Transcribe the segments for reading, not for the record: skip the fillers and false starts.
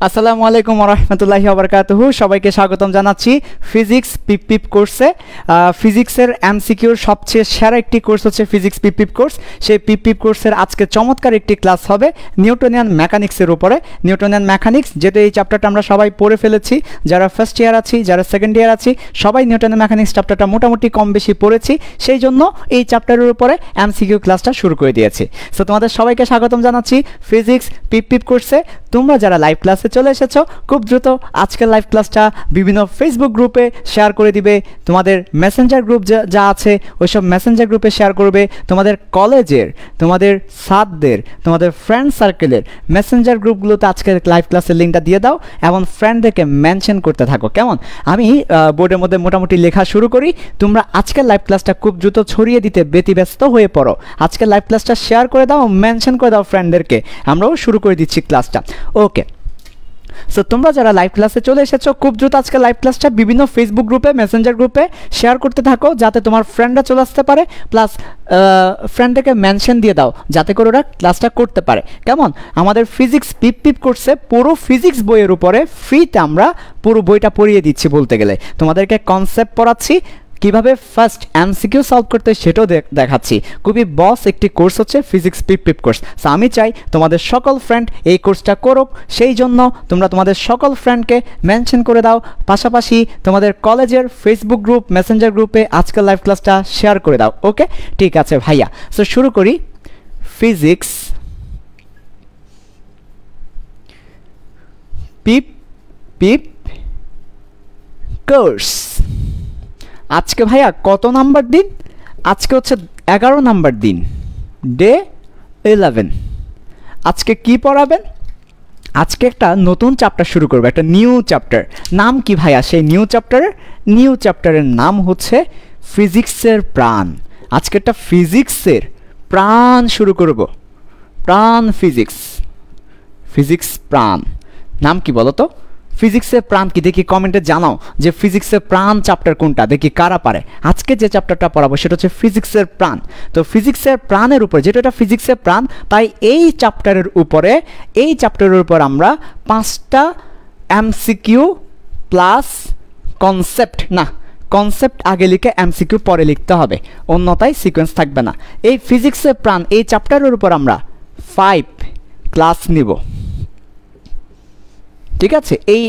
আসসালামু আলাইকুম ওয়া রাহমাতুল্লাহি ওয়া বারাকাতুহু। সবাইকে স্বাগতম জানাচ্ছি ফিজিক্স পিপ কোর্সে। ফিজিক্সের এমসিকিউর সবচেয়ে সেরা একটি কোর্স হচ্ছে ফিজিক্স পিপ কোর্স। সেই পিপ কোর্সের আজকে চমৎকার একটি ক্লাস হবে নিউটনিয়ান মেকানিক্সের উপরে। নিউটনিয়ান মেকানিক্স, যেটা এই চ্যাপ্টারটা আমরা সবাই পড়ে ফেলেছি, যারা ফার্স্ট ইয়ার আছি, যারা সেকেন্ড ইয়ার আছি, সবাই নিউটনিয়ান মেকানিক্স চ্যাপ্টারটা মোটামুটি কম বেশি পড়েছি। সেই জন্য এই চ্যাপ্টারের উপরে এমসিকিউ ক্লাসটা শুরু করে দিয়েছি। সো তোমাদের সবাইকে স্বাগতম জানাচ্ছি ফিজিক্স পিপ কোর্সে। তোমরা যারা লাইভ ক্লাসে চলে এসেছো, খুব দ্রুত আজকের লাইভ ক্লাসটা বিভিন্ন ফেসবুক গ্রুপে শেয়ার করে দিবে, তোমাদের মেসেঞ্জার গ্রুপ যা আছে ওইসব মেসেঞ্জার গ্রুপে শেয়ার করবে, তোমাদের কলেজের, তোমাদের স্যারদের, তোমাদের ফ্রেন্ড সার্কেলের মেসেঞ্জার গ্রুপগুলোতে আজকের লাইভ ক্লাসের লিঙ্কটা দিয়ে দাও এবং ফ্রেন্ডদেরকে মেনশন করতে থাকো। কেমন? আমি বোর্ডের মধ্যে মোটামুটি লেখা শুরু করি, তোমরা আজকের লাইভ ক্লাসটা খুব দ্রুত ছড়িয়ে দিতে ব্যতিব্যস্ত হয়ে পড়ো। আজকের লাইভ ক্লাসটা শেয়ার করে দাও, মেনশন করে দাও ফ্রেন্ডদেরকে। আমরাও শুরু করে দিচ্ছি ক্লাসটা। ওকে, সো তোমরা যারা লাইভ ক্লাসে চলে এসেছো, খুব দ্রুত আজকে লাইভ ক্লাসটা বিভিন্ন ফেসবুক গ্রুপে, মেসেঞ্জার গ্রুপে শেয়ার করতে থাকো, যাতে তোমার ফ্রেন্ডরা চলে আসতে পারে, প্লাস ফ্রেন্ডদেরকে মেনশন দিয়ে দাও যাতে করে ওরা ক্লাসটা করতে পারে। কেমন? আমাদের ফিজিক্স পিপ কোর্সে পুরো ফিজিক্স বইয়ের উপরে ফ্রিতে আমরা পুরো বইটা পড়িয়ে দিচ্ছি। বলতে গেলে তোমাদেরকে কনসেপ্ট পড়াচ্ছি, কিভাবে ফার্স্ট এমসিকিউ সলভ করতে সেটাও দেখাচ্ছি। খুবই বস একটি কোর্স হচ্ছে ফিজিক্স পিপ কোর্স। সো আমি চাই তোমাদের সকল ফ্রেন্ড এই কোর্সটা করুক, সেই জন্য তোমরা তোমাদের সকল ফ্রেন্ডকে মেনশন করে দাও, পাশাপাশি তোমাদের কলেজের ফেসবুক গ্রুপ, মেসেঞ্জার গ্রুপে আজকের লাইভ ক্লাসটা শেয়ার করে দাও। ওকে, ঠিক আছে ভাইয়া। সো শুরু করি। ফিজিক্স পিপ কোর্স। আজকে ভাইয়া কত নাম্বার দিন? আজকে হচ্ছে 11 নাম্বার দিন, ডে 11। আজকে কি পড়াবেন? আজকে একটা নতুন চ্যাপ্টার শুরু করবো, একটা নিউ চ্যাপ্টার। নাম কি ভাইয়া সেই নিউ চ্যাপ্টারের নাম হচ্ছে ফিজিক্সের প্রাণ। আজকে একটা ফিজিক্সের প্রাণ শুরু করব। প্রাণ ফিজিক্স প্রাণ। নাম কি বলো তো? ফিজিক্সের প্রাণ কি? দেখি কমেন্টে জানাও যে ফিজিক্সের প্রাণ চ্যাপ্টার কোনটা, দেখি কারা পারে। আজকে যে চ্যাপ্টারটা পড়াবো সেটা হচ্ছে ফিজিক্সের প্রাণ। তো ফিজিক্সের প্রাণের উপর, যেটা এটা ফিজিক্সের প্রাণ, তাই এই চ্যাপ্টারের উপর আমরা 5টা এমসিকিউ প্লাস কনসেপ্ট আগে লিখে এমসিকিউ পরে লিখতে হবে, অন্যথায় সিকোয়েন্স থাকবে না। এই ফিজিক্সের প্রাণ এই চ্যাপ্টারের উপর আমরা 5 ক্লাস নিব। ঠিক আছে? এই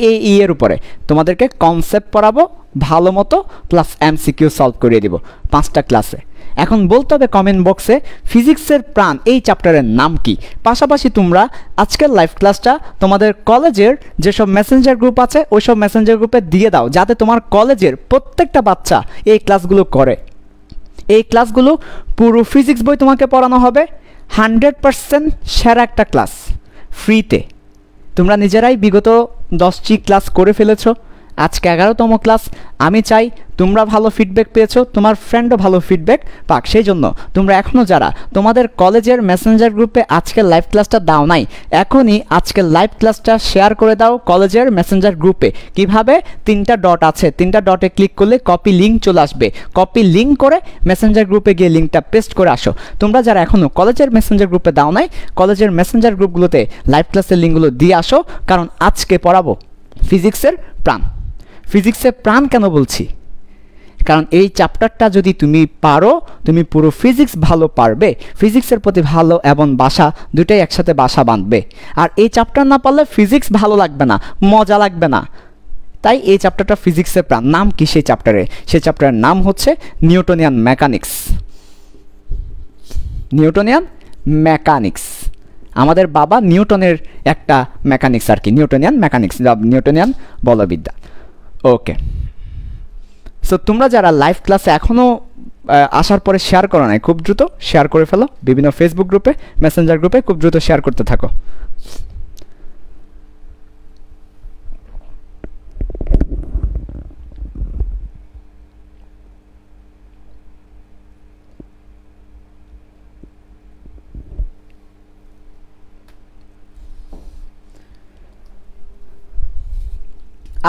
এর উপরে তোমাদেরকে কনসেপ্ট পড়াবো ভালো মতো, প্লাস এমসিকিউ সলভ করিয়ে দিব 5টা ক্লাসে। এখন বলতে হবে কমেন্ট বক্সে ফিজিক্সের প্রাণ এই চ্যাপ্টারের নাম কি। পাশাপাশি তোমরা আজকের লাইভ ক্লাসটা তোমাদের কলেজের যেসব মেসেঞ্জার গ্রুপ আছে ওইসব মেসেঞ্জার গ্রুপে দিয়ে দাও, যাতে তোমার কলেজের প্রত্যেকটা বাচ্চা এই ক্লাসগুলো করে। এই ক্লাসগুলো পুরো ফিজিক্স বই তোমাকে পড়ানো হবে, 100% সেরা একটা ক্লাস ফ্রিতে। তোমরা নিজেরাই বিগত 10টি ক্লাস করে ফেলেছো, আজকে 11তম ক্লাস। আমি চাই তোমরা ভালো ফিডব্যাক পেয়েছো, তোমার ফ্রেন্ডও ভালো ফিডব্যাক পাক। সেই জন্য তোমরা এখনও যারা তোমাদের কলেজের মেসেঞ্জার গ্রুপে আজকের লাইভ ক্লাসটা দাও নাই, এখনই আজকের লাইভ ক্লাসটা শেয়ার করে দাও কলেজের মেসেঞ্জার গ্রুপে। কিভাবে? 3টা ডট আছে, 3টা ডটে ক্লিক করলে কপি লিঙ্ক চলে আসবে। কপি লিঙ্ক করে মেসেঞ্জার গ্রুপে গিয়ে লিঙ্কটা পেস্ট করে আসো। তোমরা যারা এখনও কলেজের মেসেঞ্জার গ্রুপে দাও নাই, কলেজের মেসেঞ্জার গ্রুপগুলোতে লাইভ ক্লাসের লিঙ্কগুলো দিয়ে আসো, কারণ আজকে পড়াবো ফিজিক্সের প্রাণ। ফিজিক্সের প্রাণ কেন বলছি? কারণ এই চ্যাপ্টারটা যদি তুমি পারো, তুমি পুরো ফিজিক্স ভালো পারবে। ফিজিক্সের প্রতি ভালো এবং বাসা, দুটাই একসাথে বাসা বাঁধবে। আর এই চ্যাপ্টার না পারলে ফিজিক্স ভালো লাগবে না, মজা লাগবে না। তাই এই চ্যাপ্টারটা ফিজিক্সের প্রাণ। নাম কি সেই চ্যাপ্টারের? সেই চ্যাপ্টারের নাম হচ্ছে নিউটনিয়ান মেকানিক্স। আমাদের বাবা নিউটনের একটা মেকানিক্স আর কি, নিউটনিয়ান বলবিদ্যা। ওকে, সো তোমরা যারা লাইভ ক্লাসে এখনও আসার পরে শেয়ার করো নাই, খুব দ্রুত শেয়ার করে ফেলো বিভিন্ন ফেসবুক গ্রুপে, মেসেঞ্জার গ্রুপে, খুব দ্রুত শেয়ার করতে থাকো।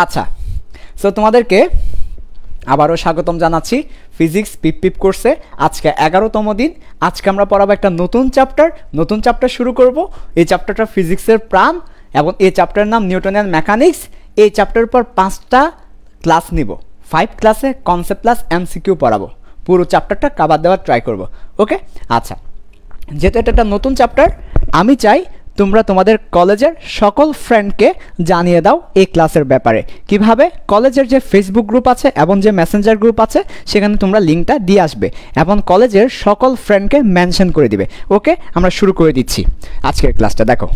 আচ্ছা, সো তোমাদেরকে আবারও স্বাগতম জানাচ্ছি ফিজিক্স পিপ কোর্সে। আজকে 11তম দিন। আজকে আমরা পড়াবো একটা নতুন চ্যাপ্টার শুরু করব। এই চ্যাপ্টারটা ফিজিক্সের প্রাণ। এবং এই চ্যাপ্টারের নাম নিউটনিয়ান মেকানিক্স। এই চ্যাপ্টারের পর 5টা ক্লাস নিব, 5 ক্লাসে কনসেপ্ট প্লাস এমসিকিউ পড়াবো, পুরো চ্যাপ্টারটা কভার দেওয়ার ট্রাই করব। ওকে, আচ্ছা, যেহেতু এটা একটা নতুন চ্যাপ্টার, আমি চাই তোমরা তোমাদের কলেজের সকল ফ্রেন্ডকে জানিয়ে দাও এই ক্লাসের ব্যাপারে। কিভাবে? কলেজের যে ফেসবুক গ্রুপ আছে এবং যে মেসেঞ্জার গ্রুপ আছে সেখানে তোমরা লিঙ্কটা দিয়ে আসবে এবং কলেজের সকল ফ্রেন্ডকে মেনশন করে দিবে। ওকে, আমরা শুরু করে দিচ্ছি আজকের ক্লাসটা। দেখো,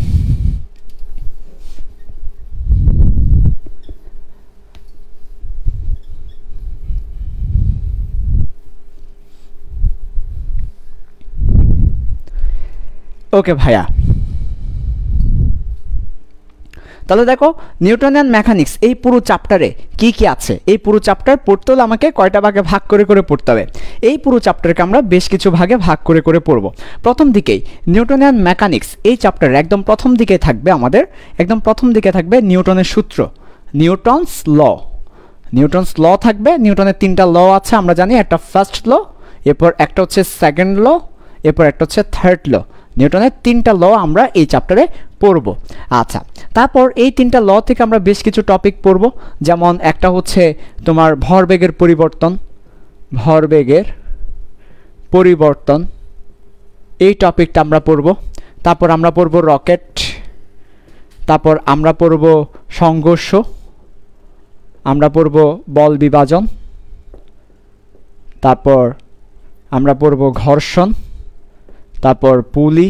ওকে ভাইয়া, তাহলে দেখো নিউটনিয়ান মেকানিক্স এই পুরো চ্যাপ্টারে কি কি আছে। এই পুরো চ্যাপ্টার পড়তে হলে আমাকে কয়টা ভাগে ভাগ করে করে পড়তে হবে? এই পুরো চ্যাপ্টারকে আমরা বেশ কিছু ভাগে ভাগ করে করে পড়ব। প্রথম দিকেই নিউটনিয়ান মেকানিক্স এই চ্যাপ্টারের একদম প্রথম দিকে থাকবে আমাদের, একদম প্রথম দিকে থাকবে নিউটনের সূত্র, নিউটনস ল। নিউটনস ল থাকবে। নিউটনের 3টা ল আছে আমরা জানি, একটা ফার্স্ট ল, এরপর একটা হচ্ছে সেকেন্ড ল, এরপর একটা হচ্ছে থার্ড ল। নিউটনের 3টা ল আমরা এই চ্যাপ্টারে পড়ব। আচ্ছা, তারপর এই 3টা ল থেকে আমরা বেশ কিছু টপিক পড়ব, যেমন একটা হচ্ছে তোমার ভরবেগের পরিবর্তন, ভরবেগের পরিবর্তন এই টপিকটা আমরা পড়ব। তারপর আমরা পড়ব রকেট, তারপর আমরা পড়ব সংঘর্ষ, আমরা পড়ব বল বিভাজন, তারপর আমরা পড়ব ঘর্ষণ, তারপর পুলি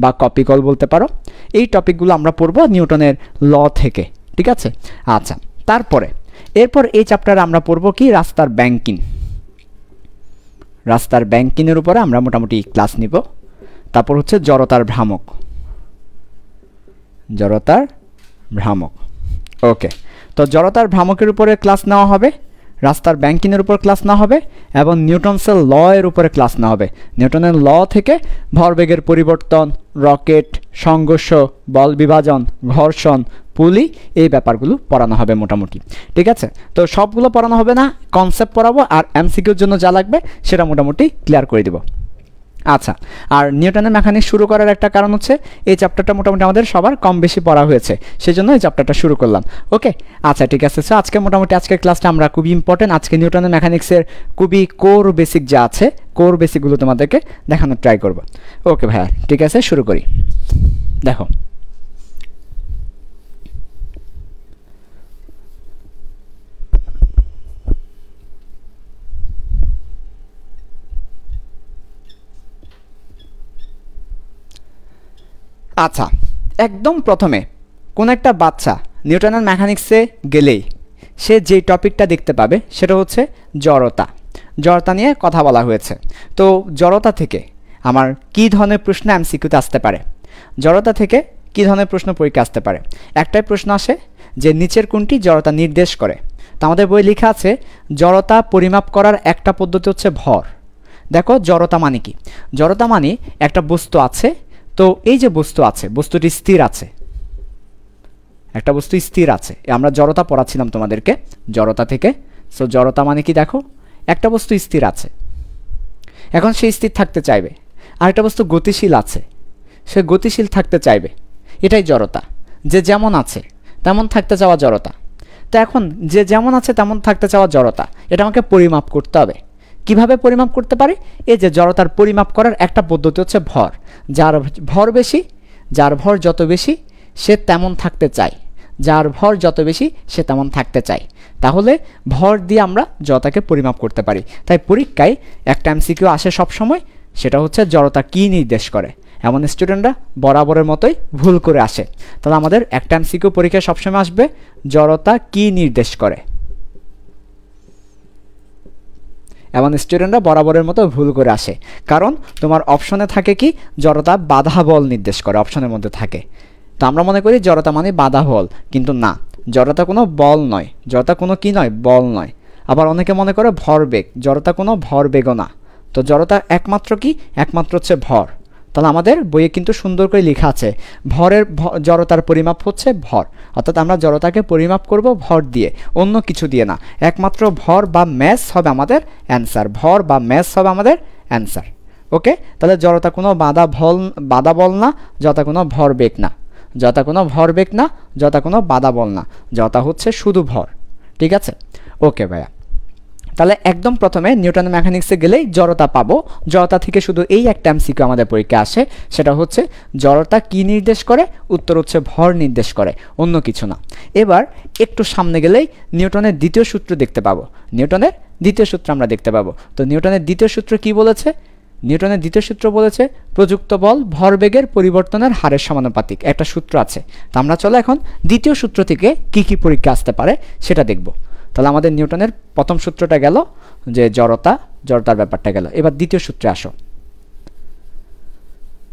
বা কপিকল বলতে পারো। এই টপিকগুলো আমরা পড়ব নিউটনের ল থেকে, ঠিক আছে? আচ্ছা, তারপরে এরপর এই চ্যাপ্টারে আমরা পড়ব কি? রাস্তার ব্যাংকিং। রাস্তার ব্যাংকিংয়ের উপরে আমরা মোটামুটি ক্লাস নিব। তারপর হচ্ছে জড়তার ভ্রামক, জড়তার ভ্রামক। ওকে, তো জড়তার ভ্রামকের উপরে ক্লাস নেওয়া হবে, রাস্তার ব্যাংকিংয়ের উপর ক্লাস না হবে এবং নিউটনসের ল এর উপরে ক্লাস না হবে। নিউটনের ল থেকে ভরবেগের পরিবর্তন, রকেট, সংঘর্ষ, বল বিভাজন, ঘর্ষণ, পুলি এই ব্যাপারগুলো পড়ানো হবে মোটামুটি, ঠিক আছে? তো সবগুলো পড়ানো হবে না, কনসেপ্ট পড়াবো আর এমসিকিউর জন্য যা লাগবে সেটা মোটামুটি ক্লিয়ার করে দেব। আচ্ছা, আর নিউটনের মেকানিক্স শুরু করার একটা কারণ হচ্ছে এই চ্যাপ্টারটা মোটামুটি আমাদের সবার কম বেশি পড়া হয়েছে, সেজন্য এই চ্যাপ্টারটা শুরু করলাম। ওকে, আচ্ছা ঠিক আছে। সো আজকে মোটামুটি আজকের ক্লাসটা আমরা খুবই ইম্পর্টেন্ট, আজকে নিউটনের মেকানিক্সের খুবই কোর বেসিক যা আছে, কোর বেসিকগুলো তোমাদেরকে দেখানোর ট্রাই করব। ওকে ভাইয়া, ঠিক আছে, শুরু করি। দেখো, আচ্ছা, একদম প্রথমে কোন একটা বাচ্চা নিউটনের মেকানিক্সে গেলেই সে যে টপিকটা দেখতে পাবে সেটা হচ্ছে জড়তা। জড়তা নিয়ে কথা বলা হয়েছে। তো জড়তা থেকে আমার কী ধরনের প্রশ্ন এমসিকিউতে আসতে পারে? জড়তা থেকে কী ধরনের প্রশ্ন পরীক্ষা আসতে পারে? একটাই প্রশ্ন আসে যে নিচের কোনটি জড়তা নির্দেশ করে। তো আমাদের বই লেখা আছে জড়তা পরিমাপ করার একটা পদ্ধতি হচ্ছে ভর। দেখো, জড়তা মানে কি? জড়তা মানে একটা বস্তু আছে, তো এই যে বস্তু আছে, বস্তুটি স্থির আছে, একটা বস্তু স্থির আছে। আমরা জড়তা পড়াচ্ছিলাম তোমাদেরকে জড়তা থেকে। সো জড়তা মানে কি? দেখো, একটা বস্তু স্থির আছে, এখন সে স্থির থাকতে চাইবে, আর একটা বস্তু গতিশীল আছে, সে গতিশীল থাকতে চাইবে, এটাই জড়তা। যে যেমন আছে তেমন থাকতে চাওয়া জড়তা। তো এখন যে যেমন আছে তেমন থাকতে চাওয়া জড়তা, এটা আমাকে পরিমাপ করতে হবে। কিভাবে পরিমাপ করতে পারি? এই যে জড়তার পরিমাপ করার একটা পদ্ধতি হচ্ছে ভর। যার ভর বেশি, যার ভর যত বেশি সে তেমন থাকতে চায়, যার ভর যত বেশি সে তেমন থাকতে চায়। তাহলে ভর দিয়ে আমরা জড়তাকে পরিমাপ করতে পারি। তাই পরীক্ষায় একটা এমসিকিউ আসে সবসময়, সেটা হচ্ছে জড়তা কী নির্দেশ করে। এমন স্টুডেন্টরা বরাবরের মতোই ভুল করে আসে। তাহলে আমাদের একটা এমসিকিউ পরীক্ষায় সবসময় আসবে জড়তা কী নির্দেশ করে। এমন স্টুডেন্টরা বরাবরের মতো ভুল করে আসে, কারণ তোমার অপশনে থাকে কি জড়তা বাধা বল নির্দেশ করে, অপশনের মধ্যে থাকে। তো আমরা মনে করি জড়তা মানে বাধা বল, কিন্তু না, জড়তা কোনো বল নয়, জড়তা কোনো কি নয়, বল নয়। আবার অনেকে মনে করে ভরবেগ, জড়তা কোনো ভরবেগও না। তো জড়তা একমাত্র কি? একমাত্র হচ্ছে ভর। তাহলে আমাদের বইয়ে কিন্তু সুন্দর করে লেখা আছে ভরের জড়তার পরিমাপ হচ্ছে ভর, অর্থাৎ আমরা জড়তাকে পরিমাপ করব ভর দিয়ে, অন্য কিছু দিয়ে না। একমাত্র ভর বা ম্যাস হবে আমাদের অ্যান্সার, ভর বা ম্যাস হবে আমাদের অ্যান্সার। ওকে, তাহলে জড়তা কোনো বাধা বল না, জড়তা কোনো ভরবেগ না। জড়তা কোনো ভরবেগ না, জড়তা কোনো বাধা বল না, জড়তা হচ্ছে শুধু ভর। ঠিক আছে, ওকে ভাইয়া। তাহলে একদম প্রথমে নিউটনের মেকানিক্সে গেলেই জড়তা পাবো। জড়তা থেকে শুধু এই একটা এমসিকিউ আমাদের পরীক্ষা আসে, সেটা হচ্ছে জড়তা কি নির্দেশ করে? উত্তর হচ্ছে ভর নির্দেশ করে, অন্য কিছু না। এবার একটু সামনে গেলেই নিউটনের দ্বিতীয় সূত্র দেখতে পাবো। নিউটনের দ্বিতীয় সূত্র আমরা দেখতে পাবো। তো নিউটনের দ্বিতীয় সূত্র কি বলেছে? নিউটনের দ্বিতীয় সূত্র বলেছে প্রযুক্ত বল ভরবেগের পরিবর্তনের হারের সমানুপাতিক, একটা সূত্র আছে। তো আমরা চলো এখন দ্বিতীয় সূত্র থেকে কি কি পরীক্ষা আসতে পারে সেটা দেখব। তাহলে আমাদের নিউটনের প্রথম সূত্রটা গেল, যে জড়তার ব্যাপারটা গেল। এবার দ্বিতীয় সূত্রে আসো।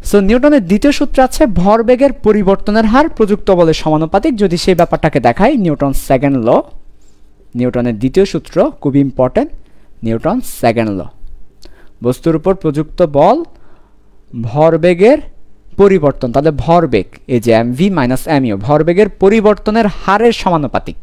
সো নিউটনের দ্বিতীয় সূত্র আছে ভরবেগের পরিবর্তনের হার প্রযুক্ত বলের সমানুপাতিক। যদি সেই ব্যাপারটাকে দেখাই, নিউটন সেকেন্ড ল, নিউটনের দ্বিতীয় সূত্র খুব ইম্পর্টেন্ট, নিউটন সেকেন্ড ল। বস্তুর উপর প্রযুক্ত বল ভরবেগের পরিবর্তন, তাহলে ভরবেগ এই যে এমভি মাইনাস এমইউ, ভরবেগের পরিবর্তনের হারের সমানুপাতিক।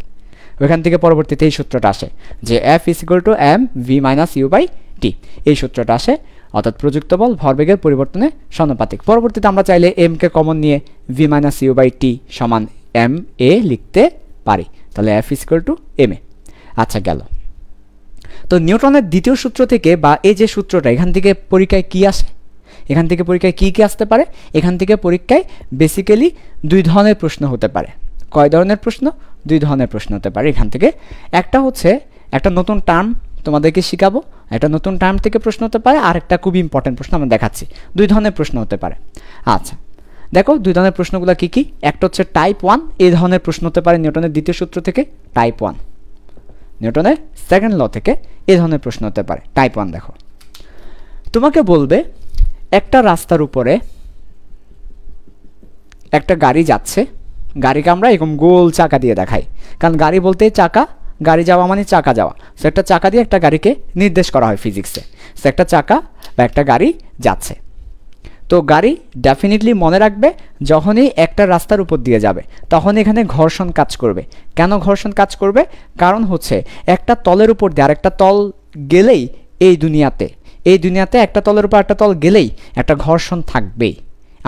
ওইখান থেকে পরবর্তীতে এই সূত্রটা আসে যে F is equal to M V minus U by T, এই সূত্রটা আসে। অর্থাৎ প্রযুক্ত বল ভরবেগের পরিবর্তনে সমানুপাতিক। পরবর্তীতে আমরা চাইলে এম কে কমন নিয়ে V minus U by T সমান এম এ লিখতে পারি। তাহলে F is equal to M A. আচ্ছা, গেল। তো নিউটনের দ্বিতীয় সূত্র থেকে বা এই যে সূত্রটা, এখান থেকে পরীক্ষায় কি আসে? এখান থেকে পরীক্ষায় কি কি আসতে পারে? এখান থেকে পরীক্ষায় বেসিক্যালি দুই ধরনের প্রশ্ন হতে পারে। কয় ধরনের প্রশ্ন? দুই ধরনের প্রশ্ন হতে পারে এখান থেকে। একটা হচ্ছে একটা নতুন টার্ম তোমাদেরকে শিখাবো, একটা নতুন টার্ম থেকে প্রশ্ন হতে পারে, আর একটা খুব ইম্পর্টেন্ট প্রশ্ন আমরা দেখাচ্ছি। দুই ধরনের প্রশ্ন হতে পারে। আচ্ছা দেখো, দুই ধরনের প্রশ্নগুলো কি কি? একটা হচ্ছে টাইপ 1, এই ধরনের প্রশ্ন হতে পারে নিউটনের দ্বিতীয় সূত্র থেকে। টাইপ 1 নিউটনের সেকেন্ড ল থেকে এই ধরনের প্রশ্ন হতে পারে। টাইপ 1 দেখো, তোমাকে বলবে একটা রাস্তার উপরে একটা গাড়ি যাচ্ছে। গাড়িকে আমরা এরকম গোল চাকা দিয়ে দেখাই, কারণ গাড়ি বলতেই চাকা, গাড়ি যাওয়া মানে চাকা যাওয়া। সো একটা চাকা দিয়ে একটা গাড়িকে নির্দেশ করা হয় ফিজিক্সে। সো একটা চাকা বা একটা গাড়ি যাচ্ছে। তো গাড়ি ডেফিনেটলি মনে রাখবে, যখনই একটা রাস্তার উপর দিয়ে যাবে তখন এখানে ঘর্ষণ কাজ করবে। কেন ঘর্ষণ কাজ করবে? কারণ হচ্ছে একটা তলের উপর দিয়ে আরেকটা তল গেলেই এই দুনিয়াতে একটা তলের উপর একটা তল গেলেই একটা ঘর্ষণ থাকবেই।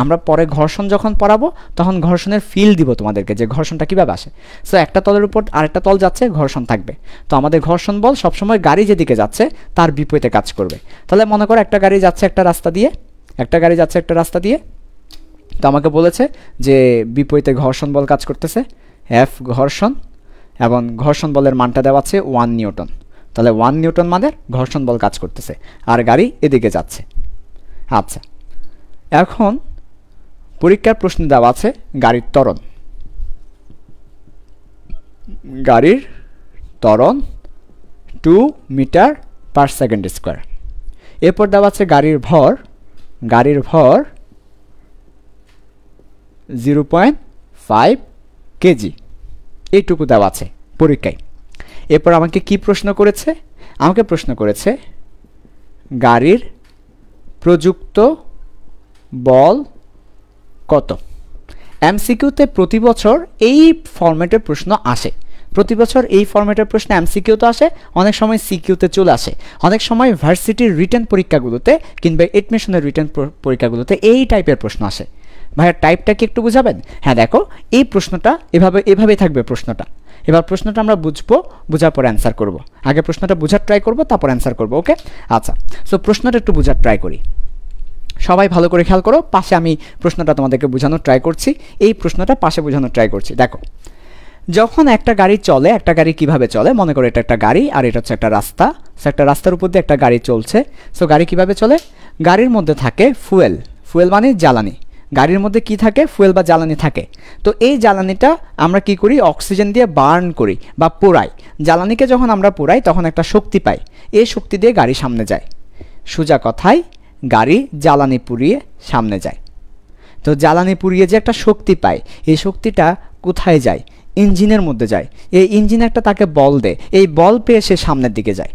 আমরা পরে ঘর্ষণ যখন পড়াবো তখন ঘর্ষণের ফিল দিব তোমাদেরকে, যে ঘর্ষণটা কীভাবে আসে। সো একটা তলের উপর আরেকটা তল যাচ্ছে, ঘর্ষণ থাকবে। তো আমাদের ঘর্ষণ বল সবসময় গাড়ি যেদিকে যাচ্ছে তার বিপরীতে কাজ করবে। তাহলে মনে করো একটা গাড়ি যাচ্ছে একটা রাস্তা দিয়ে, তো আমাকে বলেছে যে বিপরীতে ঘর্ষণ বল কাজ করতেছে, এফ ঘর্ষণ, এবং ঘর্ষণ বলের মানটা দেওয়া আছে 1 নিউটন। তাহলে 1 নিউটন মানে ঘর্ষণ বল কাজ করতেছে, আর গাড়ি এদিকে যাচ্ছে। আচ্ছা, এখন পরীক্ষার প্রশ্ন দেওয়া আছে গাড়ির ত্বরণ 2 মিটার পার সেকেন্ড স্কোয়ার। এরপর দেওয়া আছে গাড়ির ভর 0.5 কেজি, এইটুকু দেওয়া আছে পরীক্ষায়। এরপর আমাকে কি প্রশ্ন করেছে? আমাকে প্রশ্ন করেছে গাড়ির প্রযুক্ত বল কত। এমসিকিউতে প্রতি বছর এই ফরম্যাটের প্রশ্ন আসে। প্রতি বছর এই ফরম্যাটের প্রশ্ন এমসিকিউতে আসে, অনেক সময় সিকিউতে চলে আসে, অনেক সময় ভার্সিটির রিটেন পরীক্ষাগুলোতে কিংবা এডমিশনের রিটেন পরীক্ষাগুলোতে এই টাইপের প্রশ্ন আসে। ভাইয়া টাইপটা কি একটু বুঝাবেন? হ্যাঁ দেখো, এই প্রশ্নটা এভাবেই থাকবে প্রশ্নটা। এবার প্রশ্নটা আমরা বুঝবো, বোঝার পরে অ্যান্সার করব। আগে প্রশ্নটা বোঝার ট্রাই করব, তারপর অ্যান্সার করব। ওকে, আচ্ছা। সো প্রশ্নটা একটু বোঝার ট্রাই করি। সবাই ভালো করে খেয়াল করো, পাশে আমি প্রশ্নটা তোমাদেরকে বোঝানোর ট্রাই করছি। এই প্রশ্নটা পাশে বোঝানোর ট্রাই করছি। দেখো, যখন একটা গাড়ি চলে, একটা গাড়ি কিভাবে চলে? মনে করো এটা একটা গাড়ি আর এটা হচ্ছে একটা রাস্তা। সো একটা রাস্তার উপর দিয়ে একটা গাড়ি চলছে। সো গাড়ি কিভাবে চলে? গাড়ির মধ্যে থাকে ফুয়েল মানে জ্বালানি। গাড়ির মধ্যে কি থাকে? ফুয়েল বা জ্বালানি থাকে। তো এই জ্বালানিটা আমরা কি করি? অক্সিজেন দিয়ে বার্ন করি বা পোড়াই। জ্বালানিকে যখন আমরা পোড়াই তখন একটা শক্তি পাই, এই শক্তি দিয়ে গাড়ি সামনে যায়। সোজা কথায় গাড়ি জ্বালানি পুড়িয়ে সামনে যায়। তো জ্বালানি পুড়িয়ে যে একটা শক্তি পায়, এই শক্তিটা কোথায় যায়? ইঞ্জিনের মধ্যে যায়। এই ইঞ্জিন একটা তাকে বল দেয়, এই বল পেয়ে সে সামনের দিকে যায়।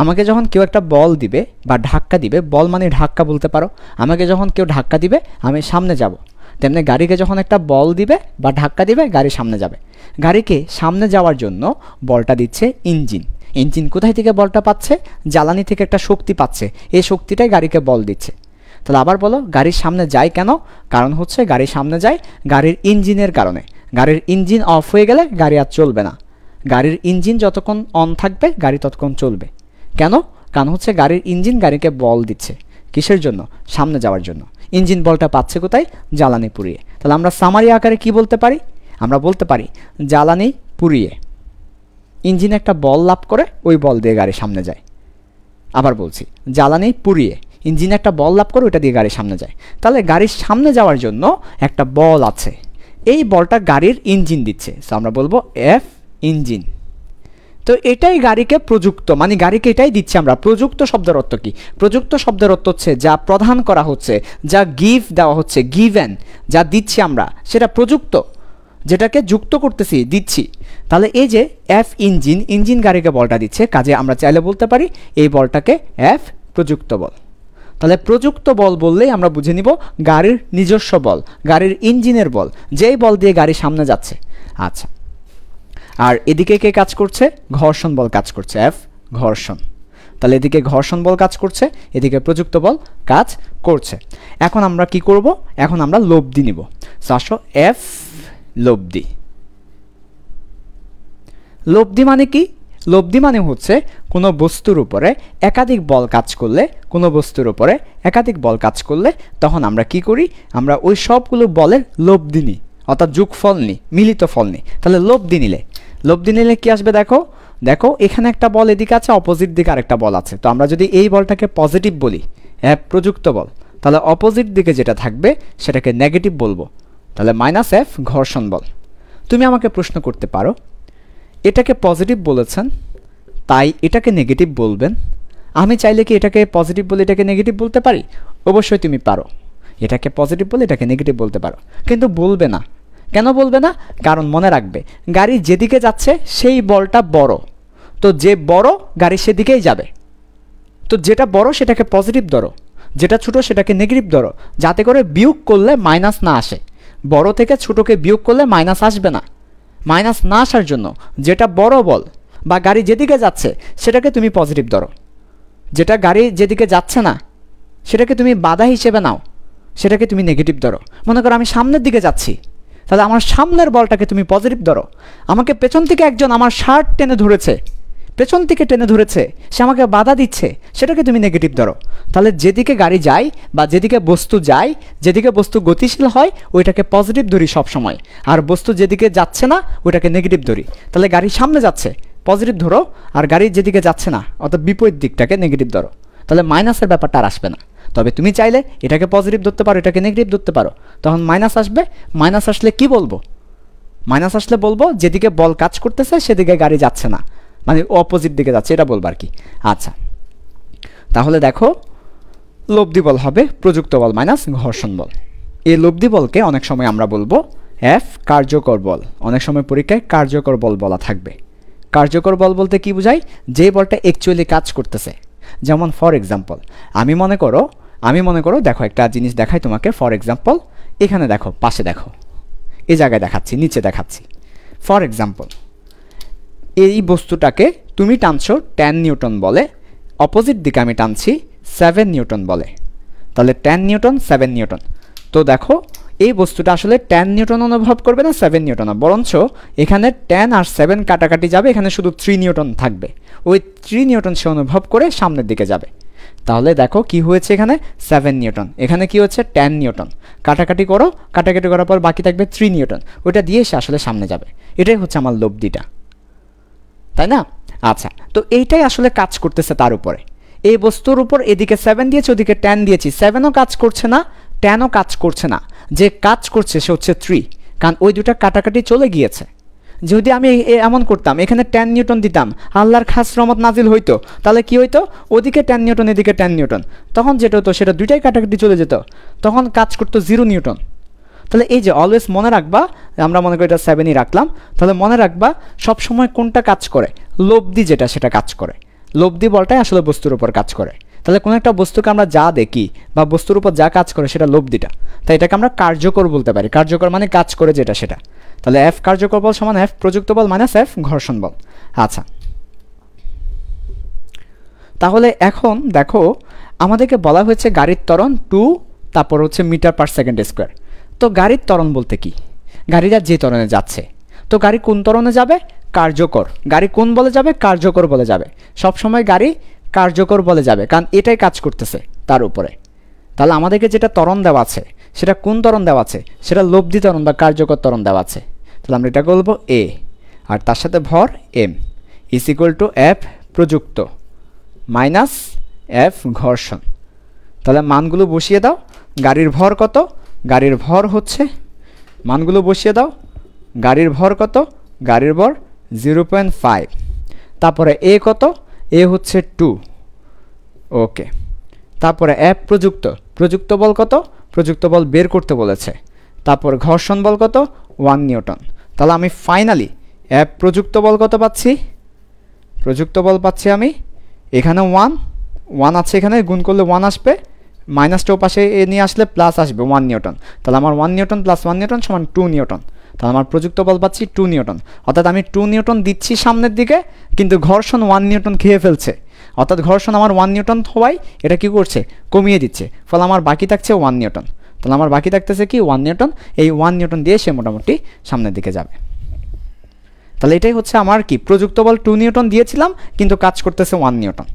আমাকে যখন কেউ একটা বল দিবে বা ধাক্কা দিবে, বল মানে ধাক্কা বলতে পারো, আমাকে যখন কেউ ধাক্কা দিবে আমি সামনে যাব, তেমনি গাড়িকে যখন একটা বল দিবে বা ধাক্কা দিবে গাড়ি সামনে যাবে। গাড়িকে সামনে যাওয়ার জন্য বলটা দিচ্ছে ইঞ্জিন কোথায় থেকে বলটা পাচ্ছে? জ্বালানি থেকে একটা শক্তি পাচ্ছে, এই শক্তিটাই গাড়িকে বল দিচ্ছে। তাহলে আবার বলো, গাড়ির সামনে যায় কেন? কারণ হচ্ছে গাড়ির সামনে যায় গাড়ির ইঞ্জিনের কারণে। গাড়ির ইঞ্জিন অফ হয়ে গেলে গাড়ি আর চলবে না। গাড়ির ইঞ্জিন যতক্ষণ অন থাকবে গাড়ি ততক্ষণ চলবে। কেন? কারণ হচ্ছে গাড়ির ইঞ্জিন গাড়িকে বল দিচ্ছে। কিসের জন্য? সামনে যাওয়ার জন্য। ইঞ্জিন বলটা পাচ্ছে কোথায়? জ্বালানি পুড়িয়ে। তাহলে আমরা সামারি আকারে কি বলতে পারি? আমরা বলতে পারি জ্বালানি পুড়িয়ে ইঞ্জিন একটা বল লাভ করে, ওই বল দিয়ে গাড়ি সামনে যায়। আবার বলছি, জ্বালানি পুড়িয়ে ইঞ্জিন একটা বল লাভ করে, ওইটা দিয়ে গাড়ির সামনে যায়। তাহলে গাড়ির সামনে যাওয়ার জন্য একটা বল আছে, এই বলটা গাড়ির ইঞ্জিন দিচ্ছে। সো আমরা বলবো এফ ইঞ্জিন। তো এটাই গাড়িকে প্রযুক্ত, মানে গাড়িকে এটাই দিচ্ছে আমরা। প্রযুক্ত শব্দের অর্থ কি? প্রযুক্ত শব্দের অর্থ হচ্ছে যা প্রদান করা হচ্ছে, যা গিভ দেওয়া হচ্ছে, গিভেন, যা দিচ্ছি আমরা সেটা প্রযুক্ত, যেটাকে যুক্ত করতেছি, দিচ্ছি। তাহলে এই যে এফ ইঞ্জিন, ইঞ্জিন গাড়িকে বলটা দিচ্ছে, কাজে আমরা চাইলে বলতে পারি এই বলটাকে এফ প্রযুক্ত বল। তাহলে প্রযুক্ত বল বললেই আমরা বুঝে নিব গাড়ির নিজস্ব বল, গাড়ির ইঞ্জিনের বল, যেই বল দিয়ে গাড়ি সামনে যাচ্ছে। আচ্ছা, আর এদিকে কে কাজ করছে? ঘর্ষণ বল কাজ করছে, এফ ঘর্ষণ। তাহলে এদিকে ঘর্ষণ বল কাজ করছে, এদিকে প্রযুক্ত বল কাজ করছে। এখন আমরা কি করব? এখন আমরা লব্ধি নিব। সো আসো এফ লব্ধি। লব্ধি মানে কি? লব্ধি মানে হচ্ছে কোনো বস্তুর উপরে একাধিক বল কাজ করলে, কোনো বস্তুর উপরে একাধিক বল কাজ করলে তখন আমরা কি করি? আমরা ওই সবগুলো বলের লব্ধি নিই, অর্থাৎ যোগফল নিই, মিলিত ফল নিই। তাহলে লব্ধি নিলে কি আসবে? দেখো দেখো এখানে একটা বল এদিকে আছে, অপোজিট দিকে আরেকটা বল আছে। তো আমরা যদি এই বলটাকে পজিটিভ বলি, এফ প্রযুক্ত বল, তাহলে অপোজিট দিকে যেটা থাকবে সেটাকে নেগেটিভ বলবো। তাহলে মাইনাস এফ ঘর্ষণ বল। তুমি আমাকে প্রশ্ন করতে পারো, এটাকে পজিটিভ বলেছেন তাই এটাকে নেগেটিভ বলবেন, আমি চাইলে কি এটাকে পজিটিভ বলে এটাকে নেগেটিভ বলতে পারি? অবশ্যই তুমি পারো, এটাকে পজিটিভ বলে এটাকে নেগেটিভ বলতে পারো, কিন্তু বলবে না। কেন বলবে না? কারণ মনে রাখবে গাড়ি যেদিকে যাচ্ছে সেই বলটা বড়, তো যে বড় গাড়ি সেদিকেই যাবে। তো যেটা বড় সেটাকে পজিটিভ ধরো, যেটা ছোট সেটাকে নেগেটিভ ধরো, যাতে করে বিয়োগ করলে মাইনাস না আসে। বড় থেকে ছোটকে বিয়োগ করলে মাইনাস আসবে না। মাইনাস না আসার জন্য যেটা বড় বল বা গাড়ি যেদিকে যাচ্ছে সেটাকে তুমি পজিটিভ ধরো, যেটা গাড়ি যেদিকে যাচ্ছে না সেটাকে তুমি বাধা হিসেবে নাও, সেটাকে তুমি নেগেটিভ ধরো। মনে করো আমি সামনের দিকে যাচ্ছি, তাহলে আমার সামনের বলটাকে তুমি পজিটিভ ধরো। আমাকে পেছন থেকে একজন আমার শার্ট টেনে ধরেছে, পেছন থেকে টেনে ধরেছে, সে আমাকে বাধা দিচ্ছে, সেটাকে তুমি নেগেটিভ ধরো। তাহলে যেদিকে গাড়ি যায় বা যেদিকে বস্তু যায়, যেদিকে বস্তু গতিশীল হয় ওইটাকে পজিটিভ ধরি সবসময়, আর বস্তু যেদিকে যাচ্ছে না ওইটাকে নেগেটিভ ধরি। তাহলে গাড়ি সামনে যাচ্ছে পজিটিভ ধরো, আর গাড়ি যেদিকে যাচ্ছে না অর্থাৎ বিপরীত দিকটাকে নেগেটিভ ধরো। তাহলে মাইনাসের ব্যাপারটা আর আসবে না। তবে তুমি চাইলে এটাকে পজিটিভ ধরতে পারো, এটাকে নেগেটিভ ধরতে পারো, তখন মাইনাস আসবে। মাইনাস আসলে কি বলবো? মাইনাস আসলে বলবো যেদিকে বল কাজ করতেছে সেদিকে গাড়ি যাচ্ছে না, মানে অপোজিট দিকে যাচ্ছে, এটা বলবো আর কি। আচ্ছা, তাহলে দেখো লব্ধি বল হবে প্রযুক্ত বল মাইনাস ঘর্ষণ বল। এই লব্ধি বলকে অনেক সময় আমরা বলবো এফ কার্যকর বল। অনেক সময় পরীক্ষায় কার্যকর বল বলা থাকবে। কার্যকর বল বলতে কি বোঝায়? যে বলটা অ্যাকচুয়ালি কাজ করতেছে। যেমন ফর এক্সাম্পল আমি মনে করো দেখো একটা জিনিস দেখাই তোমাকে। ফর এক্সাম্পল এখানে দেখো, পাশে দেখো, এই জায়গায় দেখাচ্ছি, নিচে দেখাচ্ছি। ফর এক্সাম্পল এই বস্তুটাকে তুমি টানছো 10 নিউটন বলে, অপোজিট দিকে আমি টানছি 7 নিউটন বলে। তাহলে 10 নিউটন 7 নিউটন। তো দেখো এই বস্তুটা আসলে 10 নিউটন অনুভব করবে না 7 নিউটন, বরঞ্চ এখানে 10 আর 7 কাটাকাটি যাবে, এখানে শুধু 3 নিউটন থাকবে। ওই 3 নিউটন সে অনুভব করে সামনের দিকে যাবে। তাহলে দেখো কি হয়েছে, এখানে 7 নিউটন, এখানে কি হচ্ছে 10 নিউটন। কাটাকাটি করো, কাটাকাটি করার পর বাকি থাকবে 3 নিউটন, ওইটা দিয়ে সে আসলে সামনে যাবে। এটাই হচ্ছে আমার লব্ধিটা, তাই না? আচ্ছা, তো এইটাই আসলে কাজ করতেছে তার উপরে। এই বস্তুর উপর এদিকে 7 দিয়েছি, ওদিকে 10 দিয়েছি, 7ও কাজ করছে না, 10ও কাজ করছে না। যে কাজ করছে সে হচ্ছে 3, কারণ ওই দুটা কাটাকাটি চলে গিয়েছে। যদি আমি এমন করতাম, এখানে 10 নিউটন দিতাম, আল্লাহর খাস রহমত নাজিল হইতো, তাহলে কি হইতো? ওদিকে 10 নিউটন এদিকে 10 নিউটন, তখন যেটা হতো সেটা দুইটাই কাটাকাটি চলে যেত, তখন কাজ করতো 0 নিউটন। তাহলে এই যে অলওয়েজ মনে রাখবা, আমরা মনে করি এটা 7ই রাখলাম, তাহলে মনে রাখবা সবসময় কোনটা কাজ করে? লব্ধি যেটা সেটা কাজ করে। লব্ধি বলটাই আসলে বস্তুর উপর কাজ করে। তাহলে কোনো একটা বস্তুকে আমরা যা দেখি বা বস্তুর উপর যা কাজ করে সেটা লব্ধিটা, তাই এটাকে আমরা কার্যকর বলতে পারি। কার্যকর মানে কাজ করে যেটা সেটা। তাহলে এফ কার্যকর বল সমান এফ প্রযুক্ত বল মাইনাস এফ ঘর্ষণ বল। আচ্ছা, তাহলে এখন দেখো আমাদেরকে বলা হয়েছে গাড়ির ত্বরণ 2 তারপর হচ্ছে মিটার পার সেকেন্ড স্কোয়ার। তো গাড়ির ত্বরণ বলতে কি, গাড়িটা যে ত্বরণে যাচ্ছে, তো গাড়ি কোন ত্বরণে যাবে, কার্যকর। গাড়ি কোন বলে যাবে, কার্যকর বলে যাবে। সবসময় গাড়ি কার্যকর বলে যাবে, কারণ এটাই কাজ করতেছে তার উপরে। তাহলে আমাদেরকে যেটা ত্বরণ দেওয়া আছে সেটা কোন ত্বরণ দেওয়া আছে, সেটা লব্ধি ত্বরণ বা কার্যকর ত্বরণ দেওয়া আছে। তাহলে আমরা এটা বলবো এ, আর তার সাথে ভর M is equal to F প্রযুক্ত মাইনাস এফ ঘর্ষণ। তাহলে মানগুলো বসিয়ে দাও। গাড়ির ভর কত, গাড়ির ভর হচ্ছে, মানগুলো বসিয়ে দাও। গাড়ির ভর কত, গাড়ির ভর 0.5। তারপরে এ কত, এ হচ্ছে 2। ওকে, তারপরে এফ প্রযুক্ত, প্রযুক্ত বল কত, প্রযুক্ত বল বের করতে বলেছে। তারপর ঘর্ষণ বল কত, 1 নিউটন। তাহলে আমি ফাইনালি এফ প্রযুক্ত বল কত পাচ্ছি, প্রযুক্ত বল পাচ্ছি আমি এখানে 1 আছে, এখানে গুণ করলে 1 আসবে, মাইনাসটাও পাশে এ নিয়ে আসলে প্লাস আসবে 1 নিউটন। তাহলে আমার 1 নিউটন প্লাস 1 নিউটন সমান 2 নিউটন। তাহলে আমার প্রযুক্ত বল পাচ্ছি 2 নিউটন। অর্থাৎ আমি 2 নিউটন দিচ্ছি সামনের দিকে, কিন্তু ঘর্ষণ 1 নিউটন খেয়ে ফেলছে। অর্থাৎ ঘর্ষণ আমার 1 নিউটন হওয়ায় এটা কি করছে, কমিয়ে দিচ্ছে। ফলে আমার বাকি থাকছে 1 নিউটন। তাহলে আমার বাকি থাকতেছে কি 1 নিউটন। এই 1 নিউটন দিয়ে সে মোটামুটি সামনের দিকে যাবে। তাহলে এটাই হচ্ছে আমার কি, প্রযুক্ত বল 2 নিউটন দিয়েছিলাম কিন্তু কাজ করতেছে 1 নিউটন।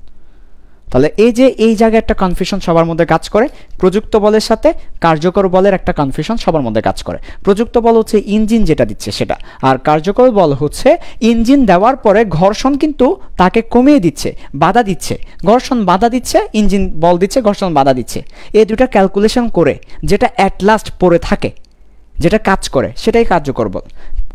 তাহলে এই যে এই জায়গায় একটা কনফিউশন সবার মধ্যে কাজ করে, প্রযুক্ত বলের সাথে কার্যকর বলের একটা কনফিউশন সবার মধ্যে কাজ করে। প্রযুক্ত বল হচ্ছে ইঞ্জিন যেটা দিচ্ছে সেটা, আর কার্যকর বল হচ্ছে ইঞ্জিন দেওয়ার পরে ঘর্ষণ কিন্তু তাকে কমিয়ে দিচ্ছে, বাধা দিচ্ছে। ঘর্ষণ বাধা দিচ্ছে, ইঞ্জিন বল দিচ্ছে, ঘর্ষণ বাধা দিচ্ছে। এই দুটা ক্যালকুলেশন করে যেটা অ্যাট লাস্ট পড়ে থাকে, যেটা কাজ করে, সেটাই কার্যকর বল।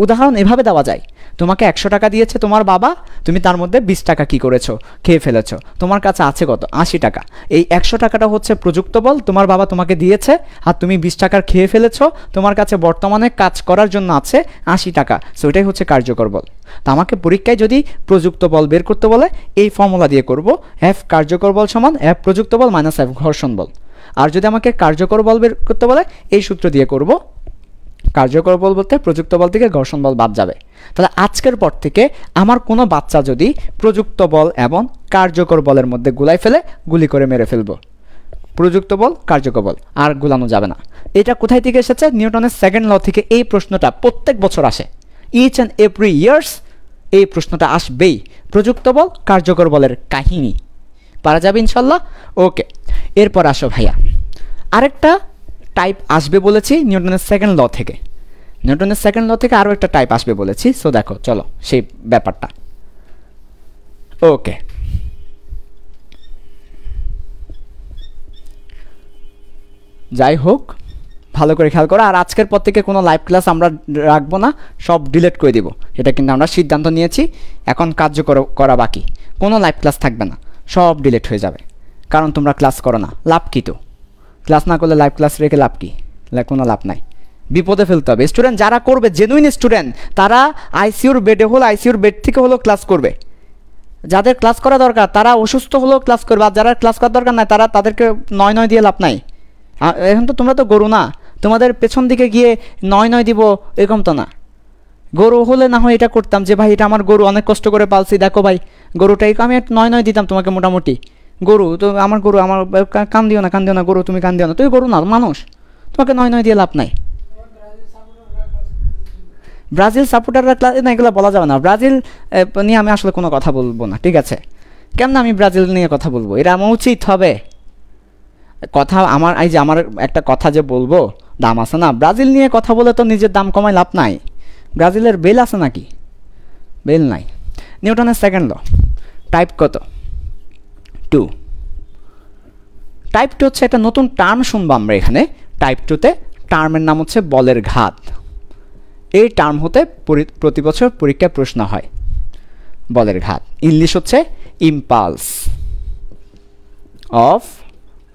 উদাহরণ এভাবে দেওয়া যায়, তোমাকে 100 টাকা দিয়েছে তোমার বাবা, তুমি তার মধ্যে 20 টাকা কি করেছো, খেয়ে ফেলেছো। তোমার কাছে আছে কত, 80 টাকা। এই 100 টাকাটা হচ্ছে প্রযুক্ত বল, তোমার বাবা তোমাকে দিয়েছে, আর তুমি 20 টাকার খেয়ে ফেলেছো। তোমার কাছে বর্তমানে কাজ করার জন্য আছে 80 টাকা। সো এটাই হচ্ছে কার্যকর বল। তো আমাকে পরীক্ষায় যদি প্রযুক্ত বল বের করতে বলে, এই ফর্মুলা দিয়ে করব, এফ কার্যকর বল সমান এফ প্রযুক্ত বল মাইনাস এফ ঘর্ষণ বল। আর যদি আমাকে কার্যকর বল বের করতে বলে, এই সূত্র দিয়ে করব। কার্যকর বল বলতে প্রযুক্ত বল থেকে ঘর্ষণ বল বাদ যাবে। তাহলে আজকের পর থেকে আমার কোনো বাচ্চা যদি প্রযুক্ত বল এবং কার্যকর বলের মধ্যে গুলাই ফেলে, গুলি করে মেরে ফেলবো। প্রযুক্ত বল, কার্যকর বল, আর গুলানো যাবে না। এটা কোথায় থেকে এসেছে, নিউটনের সেকেন্ড ল থেকে এই প্রশ্নটা প্রত্যেক বছর আসে। ইচ অ্যান্ড এভরি ইয়ার্স এই প্রশ্নটা আসবেই। প্রযুক্ত বল, কার্যকর বলের কাহিনী পারা যাবে ইনশাল্লাহ। ওকে, এরপর আসো ভাইয়া, আরেকটা টাইপ আসবে বলেছি নিউটনের সেকেন্ড ল থেকে। নিউটনের সেকেন্ড ল থেকে আরও একটা টাইপ আসবে বলেছি। সো দেখো, চলো সেই ব্যাপারটা। ওকে, যাই হোক, ভালো করে খেয়াল করো। আর আজকের পর থেকে কোনো লাইভ ক্লাস আমরা রাখবো না, সব ডিলিট করে দিব। এটা কিন্তু আমরা সিদ্ধান্ত নিয়েছি, এখন কার্যকর করা বাকি। কোনো লাইভ ক্লাস থাকবে না, সব ডিলিট হয়ে যাবে। কারণ তোমরা ক্লাস করো না, লাভ কী? তো ক্লাস না করলে লাইভ ক্লাস রেখে লাভ কি? কোনো লাভ নাই, বিপদে ফেলতে হবে। স্টুডেন্ট যারা করবে, জেনুইন স্টুডেন্ট, তারা আইসিইউর বেডে হলো, আইসিইউর বেড থেকে হলো ক্লাস করবে। যাদের ক্লাস করা দরকার তারা অসুস্থ হলেও ক্লাস করবে, আর যারা ক্লাস করার দরকার নাই তাদেরকে 9 দিয়ে লাভ নাই। এখন তো তোমরা তো গরু না, তোমাদের পেছন দিকে গিয়ে 9 দিব এরকম তো না। গরু হলে না হয় এটা করতাম যে ভাই এটা আমার গরু, অনেক কষ্ট করে পালছি, দেখো ভাই গরুটাই, আমি 9 দিতাম তোমাকে মোটামুটি। গরু তো আমার গরু, আমার কান দিও না, কান দিও না গরু, তুমি কান দিও না, তুমি গরু না মানুষ, তোমাকে 9 দিয়ে লাভ নাই। ব্রাজিল সাপোর্টাররা ক্লাস না, এগুলো বলা যাবে না। ব্রাজিল নিয়ে আমি আসলে কোনো কথা বলবো না, ঠিক আছে? কেমন আমি ব্রাজিল নিয়ে কথা বলবো? এটা আমার উচিত হবে কথা আমার। এই যে আমার একটা কথা যে বলবো, দাম আছে না। ব্রাজিল নিয়ে কথা বলে তো নিজের দাম কমায় লাভ নাই। ব্রাজিলের বেল আছে নাকি? বেল নাই। নিউটনের সেকেন্ড ল, টাইপ কত? 2। টাইপ 2 হচ্ছে একটা নতুন টার্ম শুনবো আমরা এখানে। টাইপ 2তে টার্মের নাম হচ্ছে বলের ঘাত। এই টার্ম হতে প্রতি বছর পরীক্ষায় প্রশ্ন হয়। বলের ঘাত ইংলিশ হচ্ছে ইম্পালস অফ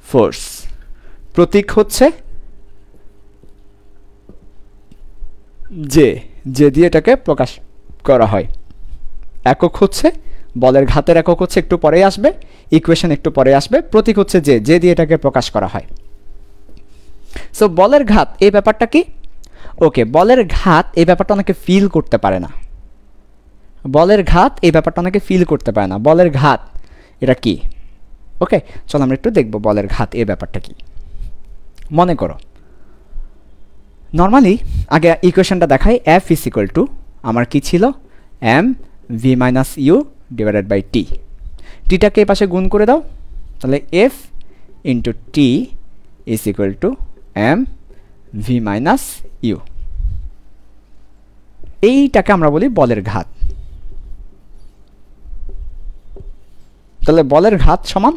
ফোর্স। প্রতীক হচ্ছে যে, যে দিয়ে এটাকে প্রকাশ করা হয়। একক হচ্ছে, বলের ঘাতের একক হচ্ছে একটু পরে আসবে, ইকুয়েশন একটু পরে আসবে। প্রতীক হচ্ছে যে, যে দিয়ে এটাকে প্রকাশ করা হয়। সো বলের ঘাত এই ব্যাপারটা কি? ওকে, বলের ঘাত এই ব্যাপারটা অনেকে ফিল করতে পারে না। বলের ঘাত এই ব্যাপারটা অনেকে ফিল করতে পারে না। বলের ঘাত এটা কি? ওকে, চলো আমরা একটু দেখব বলের ঘাত এর ব্যাপারটা কি। মনে করো নর্মালি আগে ইকুয়েশনটা দেখাই, এফ ইজ ইকুয়াল টু আমার কি ছিল, M V minus U divided by T. টিটাকে এই পাশে গুণ করে দাও, তাহলে F into T is equal to M V minus U. এইটাকে আমরা বলি বলের ঘাত। তাহলে বলের ঘাত সমান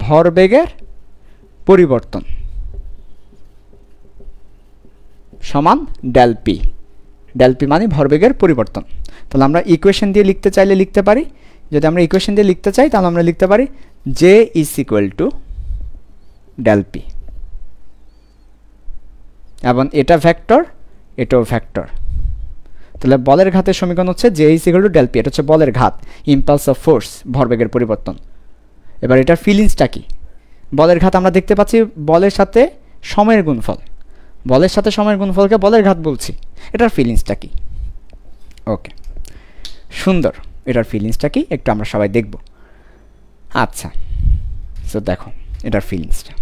ভরবেগের পরিবর্তন সমান ডেল পি। ডেল পি মানে ভরবেগের পরিবর্তন। তাহলে আমরা ইকুয়েশন দিয়ে লিখতে চাইলে লিখতে পারি, যদি আমরা ইকুয়েশন দিয়ে লিখতে চাই তাহলে আমরা লিখতে পারি J is equal to del P, এবং এটা ভেক্টর এটাও ভেক্টর। তাহলে বলের ঘাতের সমীকরণ হচ্ছে J is equal to del P, এটা হচ্ছে বলের ঘাত, ইম্পালস অফ ফোর্স, ভরবেগের পরিবর্তন। এবার এটার ফিলিংসটা কি? বলের ঘাত আমরা দেখতে পাচ্ছি বলের সাথে সময়ের গুণফল, বলের সাথে সময়ের গুণফলকে বলের ঘাত বলছি। এটার ফিলিংসটা কি? ওকে, সুন্দর। এটার ফিলিংসটা কি একটু আমরা সবাই দেখব। আচ্ছা, সো দেখো এটার ফিলিংসটা।